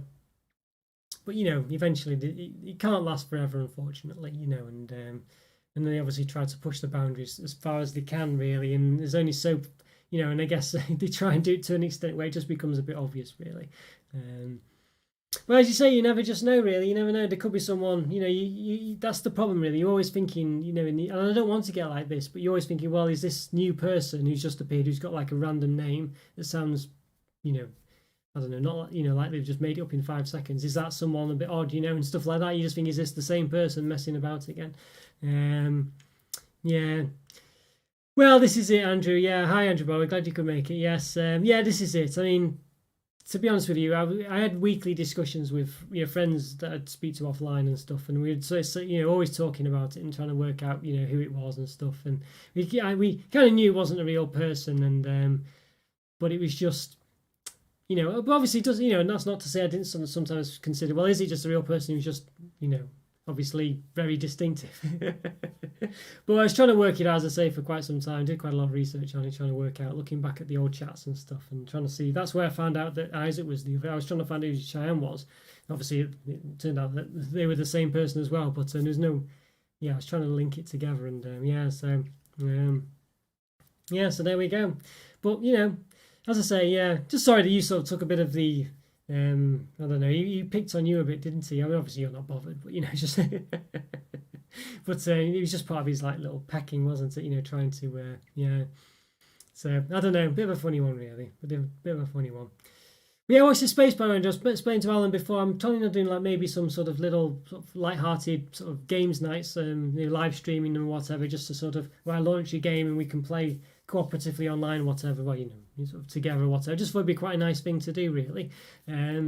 But eventually it can't last forever, unfortunately. And then they obviously try to push the boundaries as far as they can, really. And there's only so, and I guess they try and do it to an extent where it just becomes a bit obvious, really. Well, as you say, you never just know, really. You never know. There could be someone, you that's the problem, really. You're always thinking, and I don't want to get like this, but you're always thinking, well, is this new person who's just appeared, who's got like a random name that sounds, I don't know, not like they've just made it up in 5 seconds. Is that someone a bit odd, and stuff like that? You just think, is this the same person messing about again? Yeah. Well, this is it, Andrew. Yeah, hi, Andrew. We're glad you could make it. Yes. Yeah, this is it. I mean, to be honest with you, I had weekly discussions with friends that I'd speak to offline and stuff, and we would always talking about it and trying to work out who it was and stuff, and we kind of knew it wasn't a real person, and but it was just. But obviously it does, and that's not to say I didn't sometimes consider, well, is it just a real person who's just, obviously very distinctive? But I was trying to work it out, as I say, for quite some time. Did quite a lot of research on it, trying to work out, looking back at the old chats and stuff, and trying to see. That's where I found out that Isaac was I was trying to find out who Cheyenne was. Obviously, it turned out that they were the same person as well, but there's no, I was trying to link it together, and so there we go. But, as I say, yeah, just sorry that you sort of took a bit of the, I don't know, he picked on you a bit, didn't he? I mean, obviously you're not bothered, but, just, but it was just part of his, like, little pecking, wasn't it? Trying to, yeah. So, I don't know, a bit of a funny one, really, a bit of a funny one. But yeah, watch the Space Bar, and just explained to Alan before, I'm totally not doing, like, maybe some sort of little sort of light-hearted sort of games nights, live streaming and whatever, just to sort of, where I launch a game and we can play cooperatively online, whatever, well, sort of together or whatever. Just thought it'd be quite a nice thing to do, really.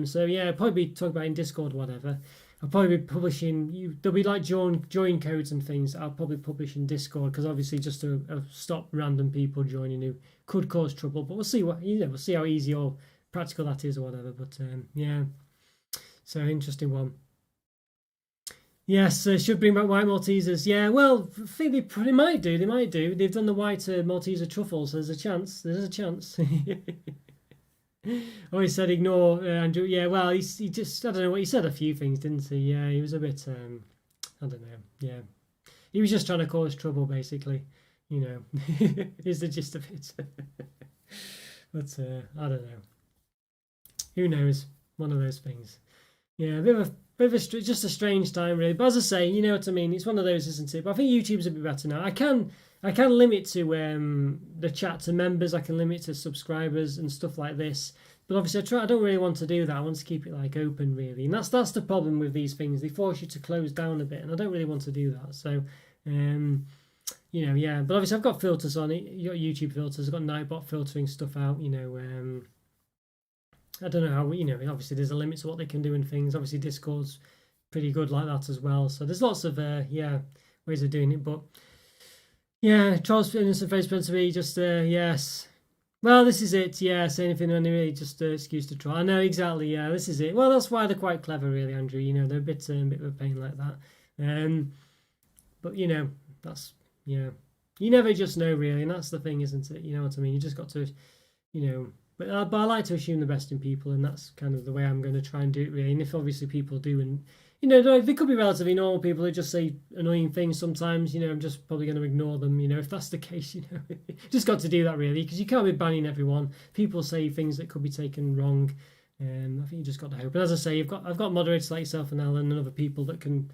So yeah, I'll probably be talking about in Discord or whatever. I'll probably be publishing, there'll be like join codes and things I'll probably publish in Discord, because obviously just to stop random people joining who could cause trouble, but we'll see we'll see how easy or practical that is or whatever. But yeah, so interesting one. Yes, should bring back white Maltesers. Yeah, well, I think they might do. They might do. They've done the white Malteser truffles. There's a chance. There's a chance. Oh, he said ignore Andrew. Yeah, well, he just, I don't know what he said. A few things, didn't he? Yeah, he was a bit. I don't know. Yeah, he was just trying to cause trouble, basically. Is the gist of it. But I don't know. Who knows? One of those things. Yeah, just a strange time really. But as I say, you know what I mean. It's one of those, isn't it? But I think YouTube's a bit better now. I can limit to the chat to members. I can limit to subscribers and stuff like this. But obviously, I don't really want to do that. I want to keep it like open really, and that's the problem with these things. They force you to close down a bit, and I don't really want to do that. So, yeah. But obviously, I've got filters on it. You got YouTube filters. I've got Nightbot filtering stuff out. I don't know how, obviously there's a limit to what they can do and things. Obviously Discord's pretty good like that as well. So there's lots of ways of doing it. But yeah, Charles Innocent Face to be just yes. Well, this is it. Yeah, say anything anyway, just an excuse to try. I know exactly. Yeah, this is it. Well, that's why they're quite clever, really, Andrew. They're a bit of a pain like that. But that's you never just know really, and that's the thing, isn't it? You know what I mean? You just got to, But I like to assume the best in people, and that's kind of the way I'm going to try and do it, really. And if obviously people do, and they could be relatively normal people who just say annoying things sometimes, I'm just probably going to ignore them. If that's the case, just got to do that really, because you can't be banning everyone. People say things that could be taken wrong, and I think you just got to hope. But as I say, I've got moderators like yourself and Alan and other people that can,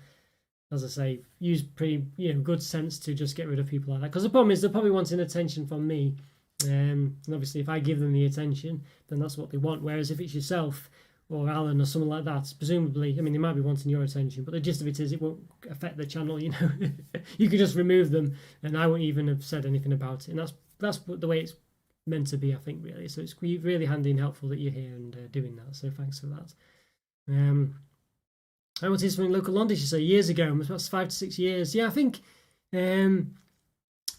as I say, use pretty good sense to just get rid of people like that. Because the problem is they're probably wanting attention from me. And obviously if I give them the attention, then that's what they want. Whereas if it's yourself or Alan or someone like that, presumably, they might be wanting your attention, but the gist of it is it won't affect the channel. You can just remove them and I won't even have said anything about it. And that's the way it's meant to be, I think, really. So it's really handy and helpful that you're here and doing that. So thanks for that. I wanted something local London, you say, years ago. It was about 5 to 6 years. Yeah, I think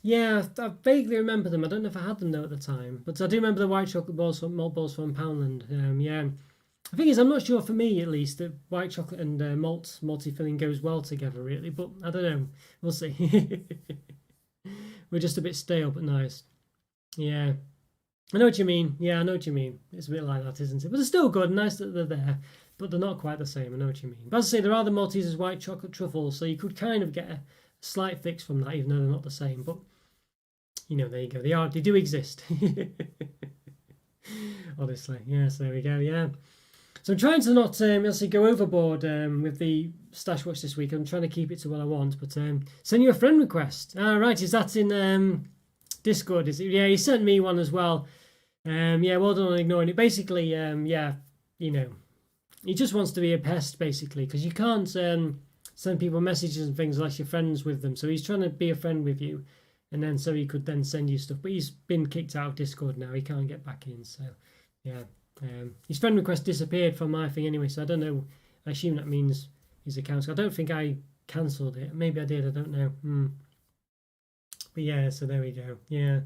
yeah, I vaguely remember them. I don't know if I had them though at the time, but I do remember the white chocolate malt balls from Poundland. Yeah, the thing is, I'm not sure, for me at least, that white chocolate and malty filling goes well together really. But I don't know. We'll see. We're just a bit stale, but nice. Yeah, I know what you mean. Yeah, I know what you mean. It's a bit like that, isn't it? But they're still good. Nice that they're there, but they're not quite the same. I know what you mean. But as I say, there are the Maltesers white chocolate truffles, so you could kind of get a slight fix from that, even though they're not the same. But there you go. They do exist. Honestly, yes, there we go. Yeah. So I'm trying to not go overboard with the Stash Watch this week. I'm trying to keep it to what I want. But send you a friend request. Right, is that in Discord? Is it? Yeah, he sent me one as well. Yeah, well done on ignoring it. Basically, he just wants to be a pest, basically, because you can't send people messages and things unless you're friends with them. So he's trying to be a friend with you, and then so he could then send you stuff. But he's been kicked out of Discord now. He can't get back in. So yeah, his friend request disappeared from my thing anyway. So I don't know. I assume that means his account. I don't think I cancelled it. Maybe I did. I don't know. But yeah, so there we go. Yeah.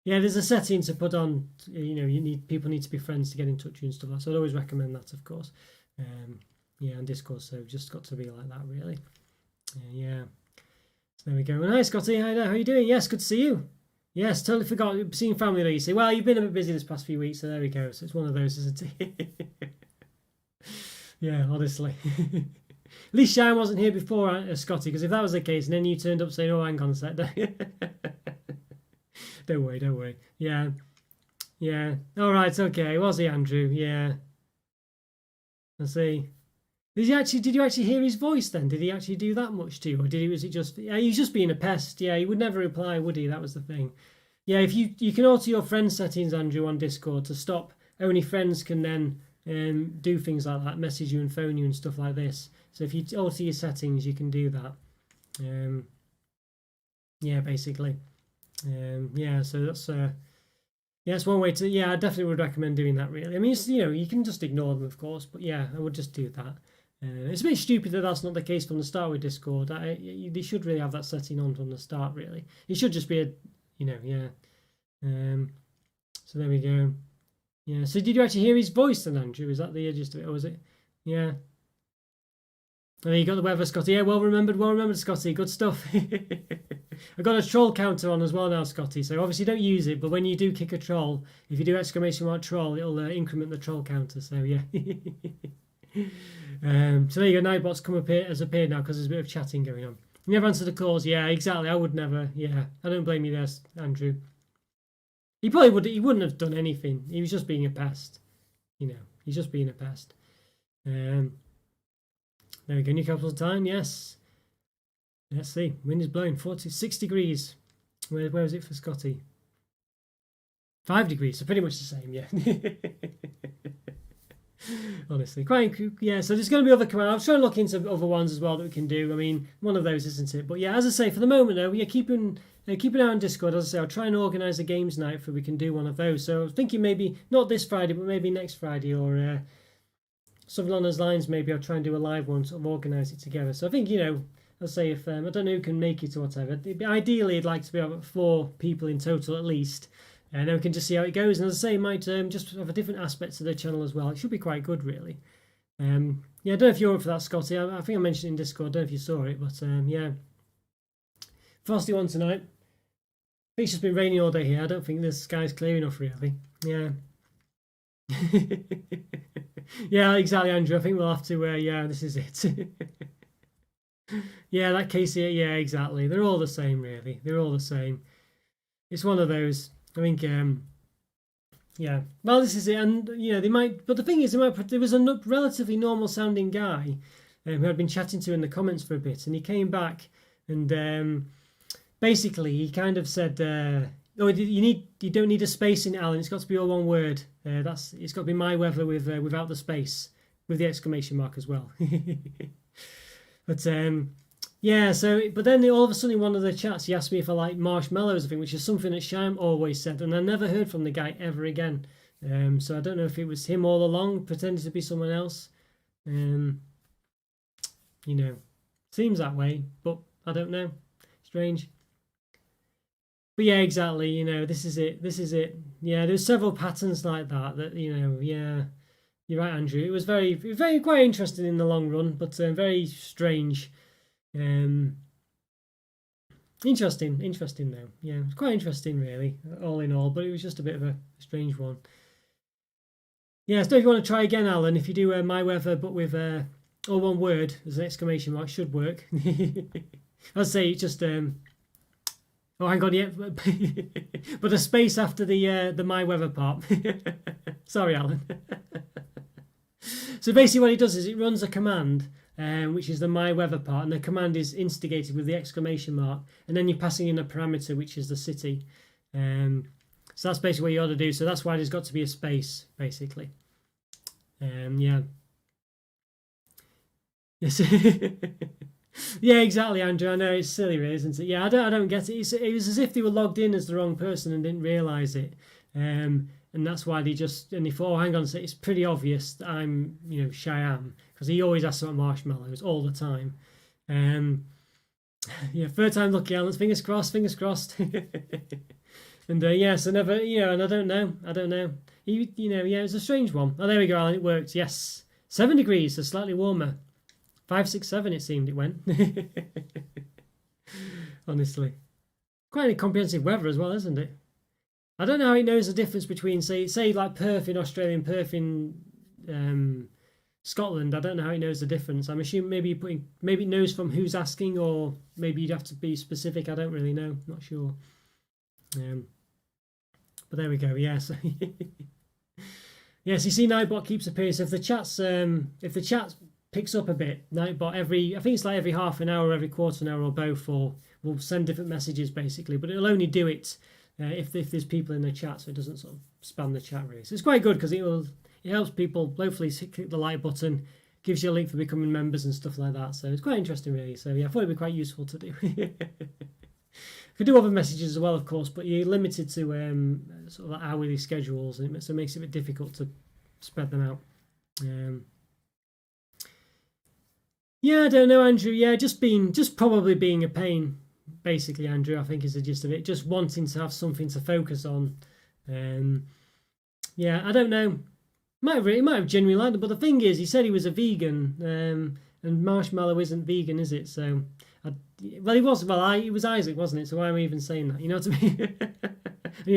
There's a setting to put on. People need to be friends to get in touch with you and stuff like that. So I'd always recommend that, of course. And Discord, so just got to be like that, really. Yeah. So there we go. Hi, Scotty. Hi there. How are you doing? Yes, good to see you. Yes, totally forgot. Seeing family though, you say. Well, you've been a bit busy this past few weeks, so there we go. So it's one of those, isn't it? Yeah, honestly. At least Shine wasn't here before, Scotty, because if that was the case, and then you turned up saying, "Oh, hang on a sec." Don't worry. Yeah. All right, okay. Was he, Andrew? Yeah. I see. Did you actually hear his voice then? Did he actually do that much to you? Or was it just, yeah, he's just being a pest. Yeah, he would never reply, would he? That was the thing. Yeah, if you can alter your friend settings, Andrew, on Discord to stop only friends can then do things like that, message you and phone you and stuff like this. So if you alter your settings, you can do that. Yeah, basically. Yeah, so that's one way to. Yeah, I definitely would recommend doing that. Really, I mean, you can just ignore them, of course, but yeah, I would just do that. It's a bit stupid that that's not the case from the start with Discord. They should really have that setting on from the start. Really, it should just be yeah. So there we go. Yeah. So did you actually hear his voice then, Andrew? Is that the gist of it, or was it? Yeah. Oh, you got the weather, Scotty. Yeah, well remembered, Scotty. Good stuff. I got a troll counter on as well now, Scotty. So obviously don't use it, but when you do kick a troll, if you do exclamation mark troll, it'll increment the troll counter. So yeah. So there you go. Nightbot's has appeared now because there's a bit of chatting going on. You never answered the calls. Yeah, exactly. I would never. Yeah, I don't blame you there, Andrew. He probably would. He wouldn't have done anything. He was just being a pest. He's just being a pest. There we go. Newcastle time. Yes. Let's see. Wind is blowing 6 degrees. Where is it for Scotty? 5 degrees. So pretty much the same. Yeah. Honestly, quite yeah. So there's going to be other commands. I'm trying to look into other ones as well that we can do. I mean, one of those, isn't it? But yeah, as I say, for the moment though, we're keeping an eye on Discord. As I say, I'll try and organise a games night for we can do one of those. So I was thinking maybe not this Friday, but maybe next Friday or something along those lines. Maybe I'll try and do a live one, sort of organise it together. So I think I'll say if I don't know who can make it or whatever. Ideally, I'd like to be able 4 people in total at least. And then we can just see how it goes. And as I say, it might just have a different aspect to the channel as well. It should be quite good, really. Yeah, I don't know if you're up for that, Scotty. I think I mentioned it in Discord. I don't know if you saw it, but yeah. Frosty one tonight. I think it's just been raining all day here. I don't think the sky's clear enough, really. Yeah. Yeah, exactly, Andrew. I think we'll have to, yeah, this is it. Yeah, that case here, yeah, exactly. They're all the same, really. They're all the same. It's one of those. I think, yeah. Well, this is it, and they might. But the thing is, there was a relatively normal-sounding guy who I'd been chatting to in the comments for a bit, and he came back, and basically he kind of said, "Oh, you don't need a space in it, Alan. It's got to be all one word. It's got to be my weather without the space, with the exclamation mark as well." But yeah, but then all of a sudden in one of the chats he asked me if I like marshmallows, I think, which is something that Shime always said, and I never heard from the guy ever again. So I don't know if it was him all along pretending to be someone else. Seems that way, but I don't know. Strange. But yeah, exactly. This is it. This is it. Yeah, there's several patterns like that. Yeah. You're right, Andrew. It was very quite interesting in the long run, but very strange. Interesting though. Yeah, it's quite interesting really, all in all. But it was just a bit of a strange one. Yeah, so if you want to try again, Alan, if you do my weather but with all one word as an exclamation mark, should work. I'd say it's just oh, hang on, yeah, but a space after the my weather part. Sorry, Alan. So basically what it does is it runs a command, which is the my weather part, and the command is instigated with the exclamation mark, and then you're passing in a parameter, which is the city. So that's basically what you ought to do. So that's why there's got to be a space, basically. Yeah. Yes. Yeah, exactly, Andrew. I know it's silly, really, isn't it? Yeah, I don't get it. It was as if they were logged in as the wrong person and didn't realise it. And that's why they thought, oh, hang on a sec, it's pretty obvious that I'm, Cheyenne, because he always asks about marshmallows all the time. Yeah, third time lucky, Alan. Fingers crossed. And yeah, so never, and I don't know. Yeah, it's a strange one. Oh, there we go, Alan. It worked. Yes, 7 degrees, so slightly warmer. 5, 6, 7. It seemed it went. Honestly, quite a comprehensive weather as well, isn't it? I don't know how it knows the difference between, say like Perth in Australia and Perth in Scotland. I don't know how it knows the difference. I'm assuming maybe it knows from who's asking, or maybe you'd have to be specific. I don't really know. Not sure. But there we go. Yes. Yes. You see, Nightbot keeps appearing. So if the chat picks up a bit, Nightbot I think it's like every half an hour, every quarter an hour, or both, or we'll send different messages basically. But it'll only do it if there's people in the chat, so it doesn't sort of spam the chat really. So it's quite good because it helps people hopefully click the like button, gives you a link for becoming members and stuff like that. So it's quite interesting really. So yeah, I thought it'd be quite useful to do. Could do other messages as well, of course, but you're limited to sort of like hourly schedules, and so it makes it a bit difficult to spread them out. Yeah, I don't know, Andrew. Yeah, just probably being a pain. Basically, Andrew, I think is the gist of it. Just wanting to have something to focus on. Yeah, I don't know. He might have genuinely liked it, but the thing is, he said he was a vegan, and marshmallow isn't vegan, is it? So, he was. Well, it was Isaac, wasn't it? So why am I even saying that? You know what I mean?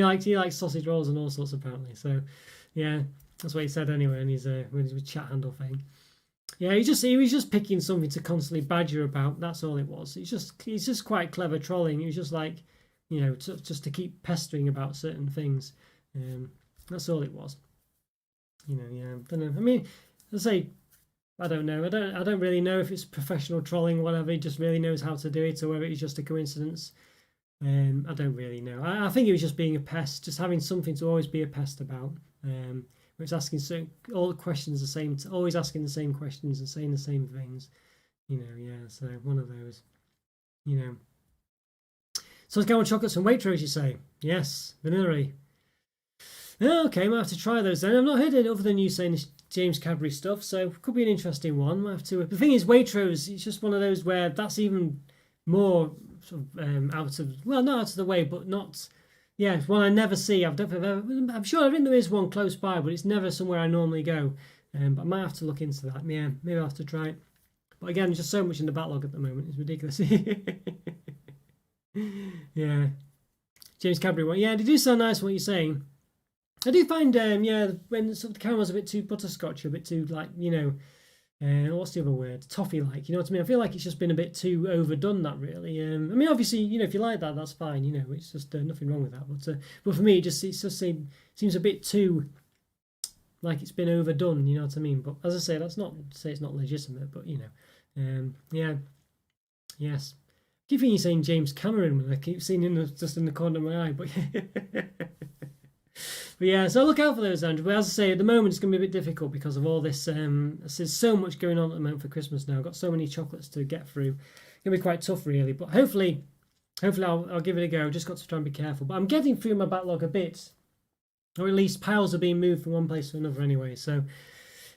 And he likes sausage rolls and all sorts apparently. So, yeah, that's what he said anyway in his chat handle thing. Yeah, he was just picking something to constantly badger about. That's all it was. He's just quite clever trolling. It was just like, just to keep pestering about certain things. That's all it was. Yeah, I don't know. I mean, I say I don't know. I don't really know if it's professional trolling or whatever. He just really knows how to do it, or whether it's just a coincidence. I don't really know. I think he was just being a pest, just having something to always be a pest about. Where it's asking all the questions the same, always asking the same questions and saying the same things. Yeah. So one of those. So let's go on chocolates and Waitrose, you say? Yes, vanilla. Okay, might have to try those then. I've not heard it other than you saying this James Cadbury stuff, so could be an interesting one. Might have to. The thing is, Waitrose, it's just one of those where that's even more sort of out of, well, not out of the way, but not. Yeah, it's one I never see. I'm sure I think there is one close by, but it's never somewhere I normally go. But I might have to look into that. Yeah, maybe I'll have to try it. But again, just so much in the backlog at the moment. It's ridiculous. Yeah. James Cadbury one. Yeah, they do sound nice what you're saying. I do find, when sort of the caramel's a bit too butterscotch, a bit too, like, what's the other word? Toffee-like, you know what I mean? I feel like it's just been a bit too overdone, that, really. I mean, obviously, if you like that, that's fine, it's just nothing wrong with that. But for me, it just seems a bit too, like it's been overdone, you know what I mean? But as I say, that's not to say it's not legitimate, but, yeah. Yes. I keep thinking you're saying James Cameron when I keep seeing him just in the corner of my eye, but But yeah, so look out for those, Andrew. But as I say, at the moment it's going to be a bit difficult because of all this. There's so much going on at the moment for Christmas now. I've got so many chocolates to get through. It's going to be quite tough, really. But hopefully I'll give it a go. I've just got to try and be careful. But I'm getting through my backlog a bit, or at least piles are being moved from one place to another anyway. So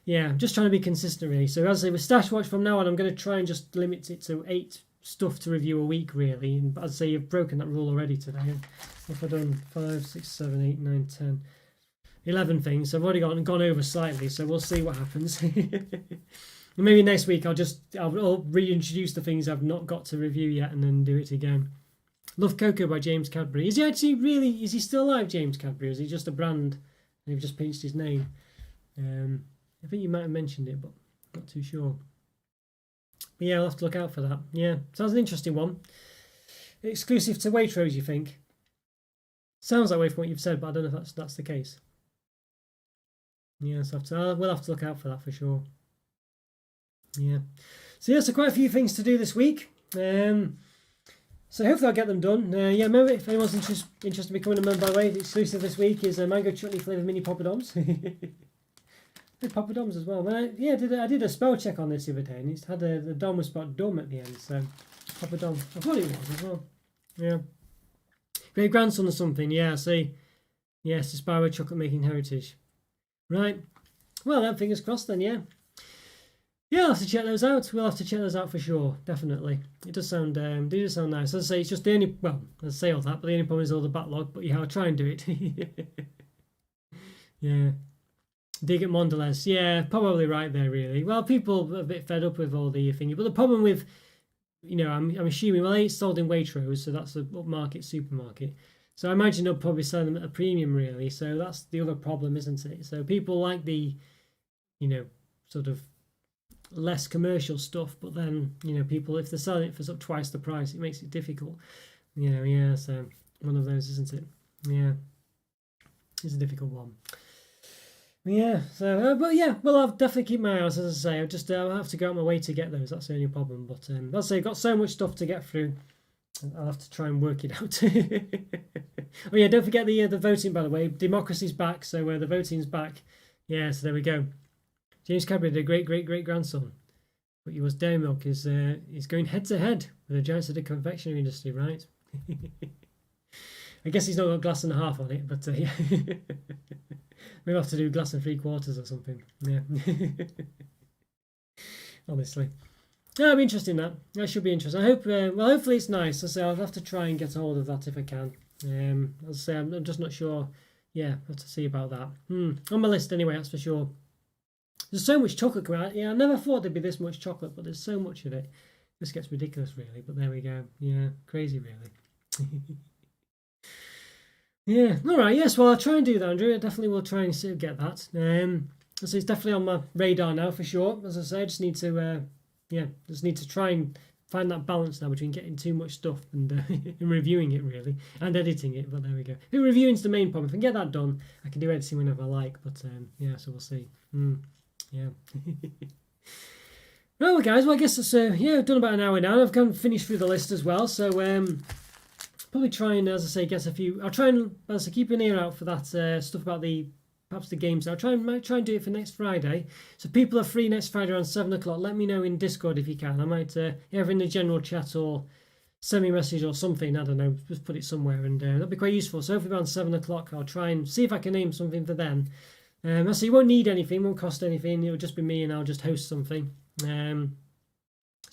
yeah, I'm just trying to be consistent, really. So as I say, with Stash Watch from now on, I'm going to try and just limit it to 8 stuff to review a week, really. And as I say, you've broken that rule already today. If I've done 5, 6, 7, 8, 9, 10, 11 things, so I've already gone over slightly, so we'll see what happens. Maybe next week I'll reintroduce the things I've not got to review yet and then do it again. Love Cocoa by James Cadbury. Is he still alive, James Cadbury, or is he just a brand and you've just pinched his name? I think you might have mentioned it, but not too sure. But yeah, I'll have to look out for that. Yeah, sounds an interesting one. Exclusive to Waitrose, you think? Sounds that way from what you've said, but I don't know if that's the case. Yeah, so we'll have to look out for that for sure. Yeah. So yeah, so quite a few things to do this week. So hopefully I'll get them done. Yeah, remember, if anyone's interested in becoming a member, by the way, the exclusive this week is mango chutney flavoured mini poppadoms. Poppadoms as well. I did a spell check on this the other day, and it's had the dom was spelled dumb at the end, so poppadom. I thought it was as well. Yeah. Great grandson or something. Yeah. See. Yes, inspired by chocolate making heritage. Right. Well, then fingers crossed. Then yeah. Yeah, I'll have to check those out. We'll have to check those out for sure. Definitely. It does sound nice. As I say, it's just the only, well, I say all that, but the only problem is all the backlog. But yeah, I'll try and do it. Yeah. Dig at Mondelez. Yeah, probably right there, really. Well, people are a bit fed up with all the thingy. But the problem with, I'm assuming, well, it's sold in Waitrose, so that's a upmarket supermarket. So I imagine they'll probably sell them at a premium, really. So that's the other problem, isn't it? So people like the, sort of less commercial stuff, but then people, if they're selling it for sort of twice the price, it makes it difficult. Yeah, so one of those, isn't it? Yeah, it's a difficult one. Yeah, so but yeah, well, I'll definitely keep my eyes, as I say. I'll have to go out my way to get those. That's the only problem. But as I say, I've got so much stuff to get through. I'll have to try and work it out. Oh yeah, don't forget the voting, by the way. Democracy's back, so the voting's back. Yeah, so there we go. James Cadbury, the great grandson, but he was dairy milk is going head to head with the giants of the confectionery industry, right? I guess he's not got glass and a half on it, but yeah. We'll have to do glass and 3/4 or something. Yeah. Honestly. That'll be interesting, that should be interesting. I hope, hopefully it's nice. As I say, I'll have to try and get hold of that if I can. As I say, I'm just not sure. Yeah, I'll have to see about that. On my list anyway, that's for sure. There's so much chocolate coming out. Yeah, I never thought there'd be this much chocolate, but there's so much of it. This gets ridiculous, really, but there we go. Yeah, crazy, really. Yeah, all right, yes, well, I'll try and do that, Andrew. I definitely will try and get that. So it's definitely on my radar now, for sure. As I say, I just need to try and find that balance now between getting too much stuff and reviewing it, really, and editing it, but there we go. I think reviewing's the main problem. If I can get that done, I can do editing whenever I like, but yeah, so we'll see. Yeah. Well, guys, well, I guess that's yeah, I've done about an hour now. I've kind of finished through the list as well, so probably try and, as I say, get a few. I'll try and, as I keep an ear out for that stuff about perhaps the games. I'll might try and do it for next Friday. So people are free next Friday around 7 o'clock. Let me know in Discord if you can. I might either in the general chat or send me a message or something. I don't know. Just put it somewhere, and that'll be quite useful. So hopefully around 7 o'clock, I'll try and see if I can name something for then. So you won't need anything, won't cost anything. It'll just be me, and I'll just host something. So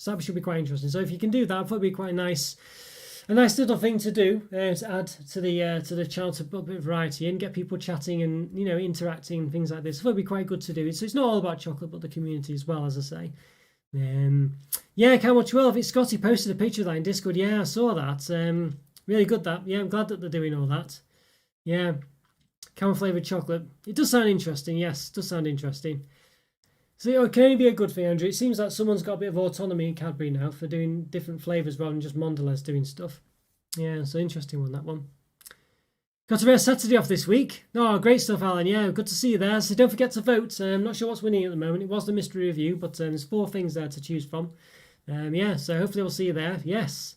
that should be quite interesting. So if you can do that, it'll be quite a nice little thing to do to add to the channel to put a bit of variety and get people chatting and interacting and things like this. It'll be quite good to do. So it's not all about chocolate, but the community as well, as I say. Yeah, Camel 12. It's Scotty posted a picture of that in Discord. Yeah, I saw that. Really good that. Yeah, I'm glad that they're doing all that. Yeah, camel flavoured chocolate. It does sound interesting. Yes, it does sound interesting. So it can only be a good thing, Andrew. It seems like someone's got a bit of autonomy in Cadbury now for doing different flavours rather than just Mondelez doing stuff. Yeah, so interesting one, that one. Got a rare Saturday off this week. Oh, great stuff, Alan. Yeah, good to see you there. So don't forget to vote. I'm not sure what's winning at the moment. It was the mystery review, but there's 4 things there to choose from. Yeah, so hopefully we'll see you there. Yes.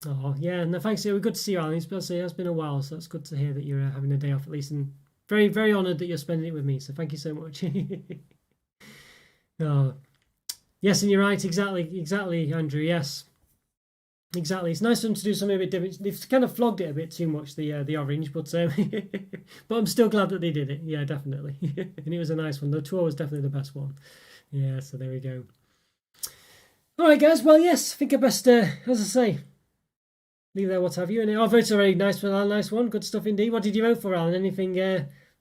Oh, yeah. No, thanks. Yeah, we're good to see you, Alan. It's been a while, so it's good to hear that you're having a day off at least, and very, very honoured that you're spending it with me. So thank you so much. Oh, yes, and you're right. Exactly, Andrew. Yes, exactly. It's nice for them to do something a bit different. They've kind of flogged it a bit too much, the orange, but but I'm still glad that they did it. Yeah, definitely. And it was a nice one. The tour was definitely the best one. Yeah, so there we go. All right, guys. Well, yes, I think I best, as I say, leave there. What have you? And I voted already. Nice one, Alan. Nice one. Good stuff indeed. What did you vote for, Alan? Anything?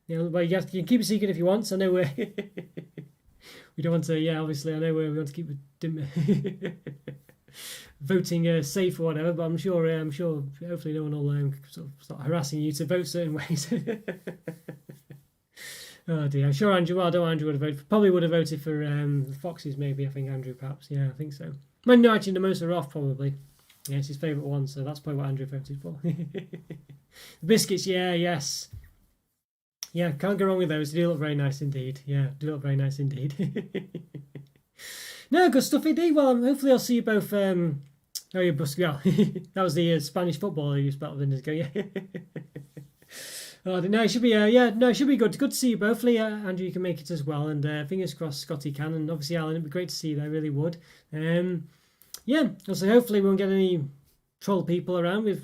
Well, you can keep it secret if you want. So I know we're. We don't want to, yeah, obviously, I know we want to keep voting safe or whatever, but I'm sure, hopefully no one will sort of start harassing you to vote certain ways. Oh dear, I'm sure Andrew, well, I don't know Andrew would have voted, probably would have voted for the Foxes maybe, I think Andrew perhaps, yeah, I think so. No, actually, the most are off probably. Yeah, it's his favourite one, so that's probably what Andrew voted for. The biscuits, yeah, yes. Yeah, can't go wrong with those. They do look very nice indeed. Yeah, do look very nice indeed. No, good stuff indeed. Well, hopefully I'll see you both. Oh, you well, that was the Spanish footballer you spelled minutes ago. Yeah. Oh, no, it should be. No, it should be good. Good to see you both. Hopefully, Andrew, you can make it as well, and fingers crossed, Scotty can, and obviously Alan. It'd be great to see you there. Really would. Yeah. Also, hopefully we won't get any troll people around. I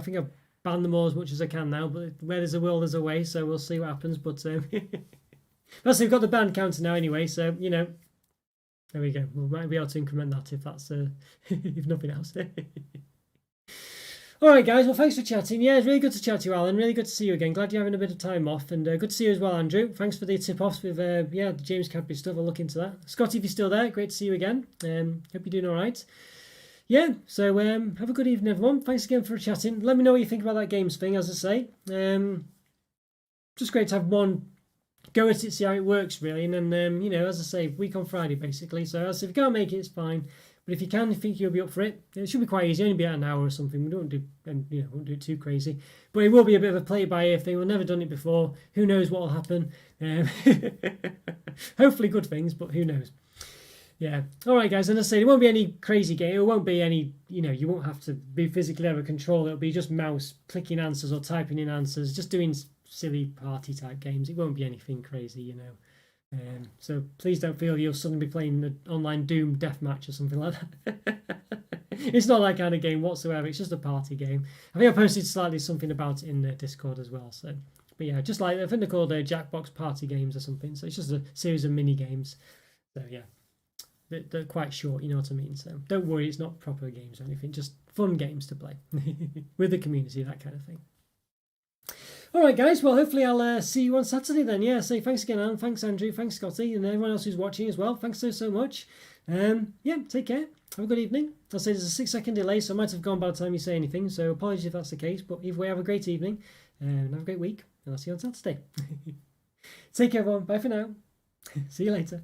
think I've ban them all as much as I can now, but where there's a will, there's a way, so we'll see what happens. But plus we've got the ban counter now anyway, so there we go. We might be able to increment that if that's if nothing else. All right, guys. Well, thanks for chatting. Yeah, it's really good to chat to you, Alan. Really good to see you again. Glad you're having a bit of time off, and good to see you as well, Andrew. Thanks for the tip-offs with the James Cadbury stuff. I'll look into that. Scotty, if you're still there, great to see you again. Hope you're doing all right. Yeah, so have a good evening, everyone. Thanks again for chatting. Let me know what you think about that games thing, as I say. Just great to have one go at it, see how it works, really. And then, as I say, week on Friday, basically. So if you can't make it, it's fine. But if you can, you think you'll be up for it, it should be quite easy. Only be at an hour or something. We don't do, won't do it too crazy. But it will be a bit of a play-by-ear thing. We've never done it before. Who knows what will happen? Hopefully good things, but who knows? Yeah. All right, guys. And as I say, there won't be any crazy game. It won't be any, you won't have to be physically over control. It'll be just mouse clicking answers or typing in answers, just doing silly party type games. It won't be anything crazy, So please don't feel you'll suddenly be playing an online Doom deathmatch or something like that. It's not that kind of game whatsoever. It's just a party game. I think I posted slightly something about it in Discord as well. So, but yeah, just like I think they're called Jackbox party games or something. So it's just a series of mini games. So yeah. They're quite short, you know what I mean? So don't worry, it's not proper games or anything, just fun games to play with the community, that kind of thing. All right, guys, well, hopefully I'll see you on Saturday then. Yeah, say thanks again, Alan, thanks, Andrew, thanks, Scotty, and everyone else who's watching as well. Thanks so much. Yeah, take care. Have a good evening. I'll say there's a 6-second delay, so I might have gone by the time you say anything, so apologies if that's the case, but either way, have a great evening, and have a great week, and I'll see you on Saturday. Take care, everyone. Bye for now. See you later.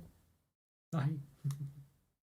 Bye.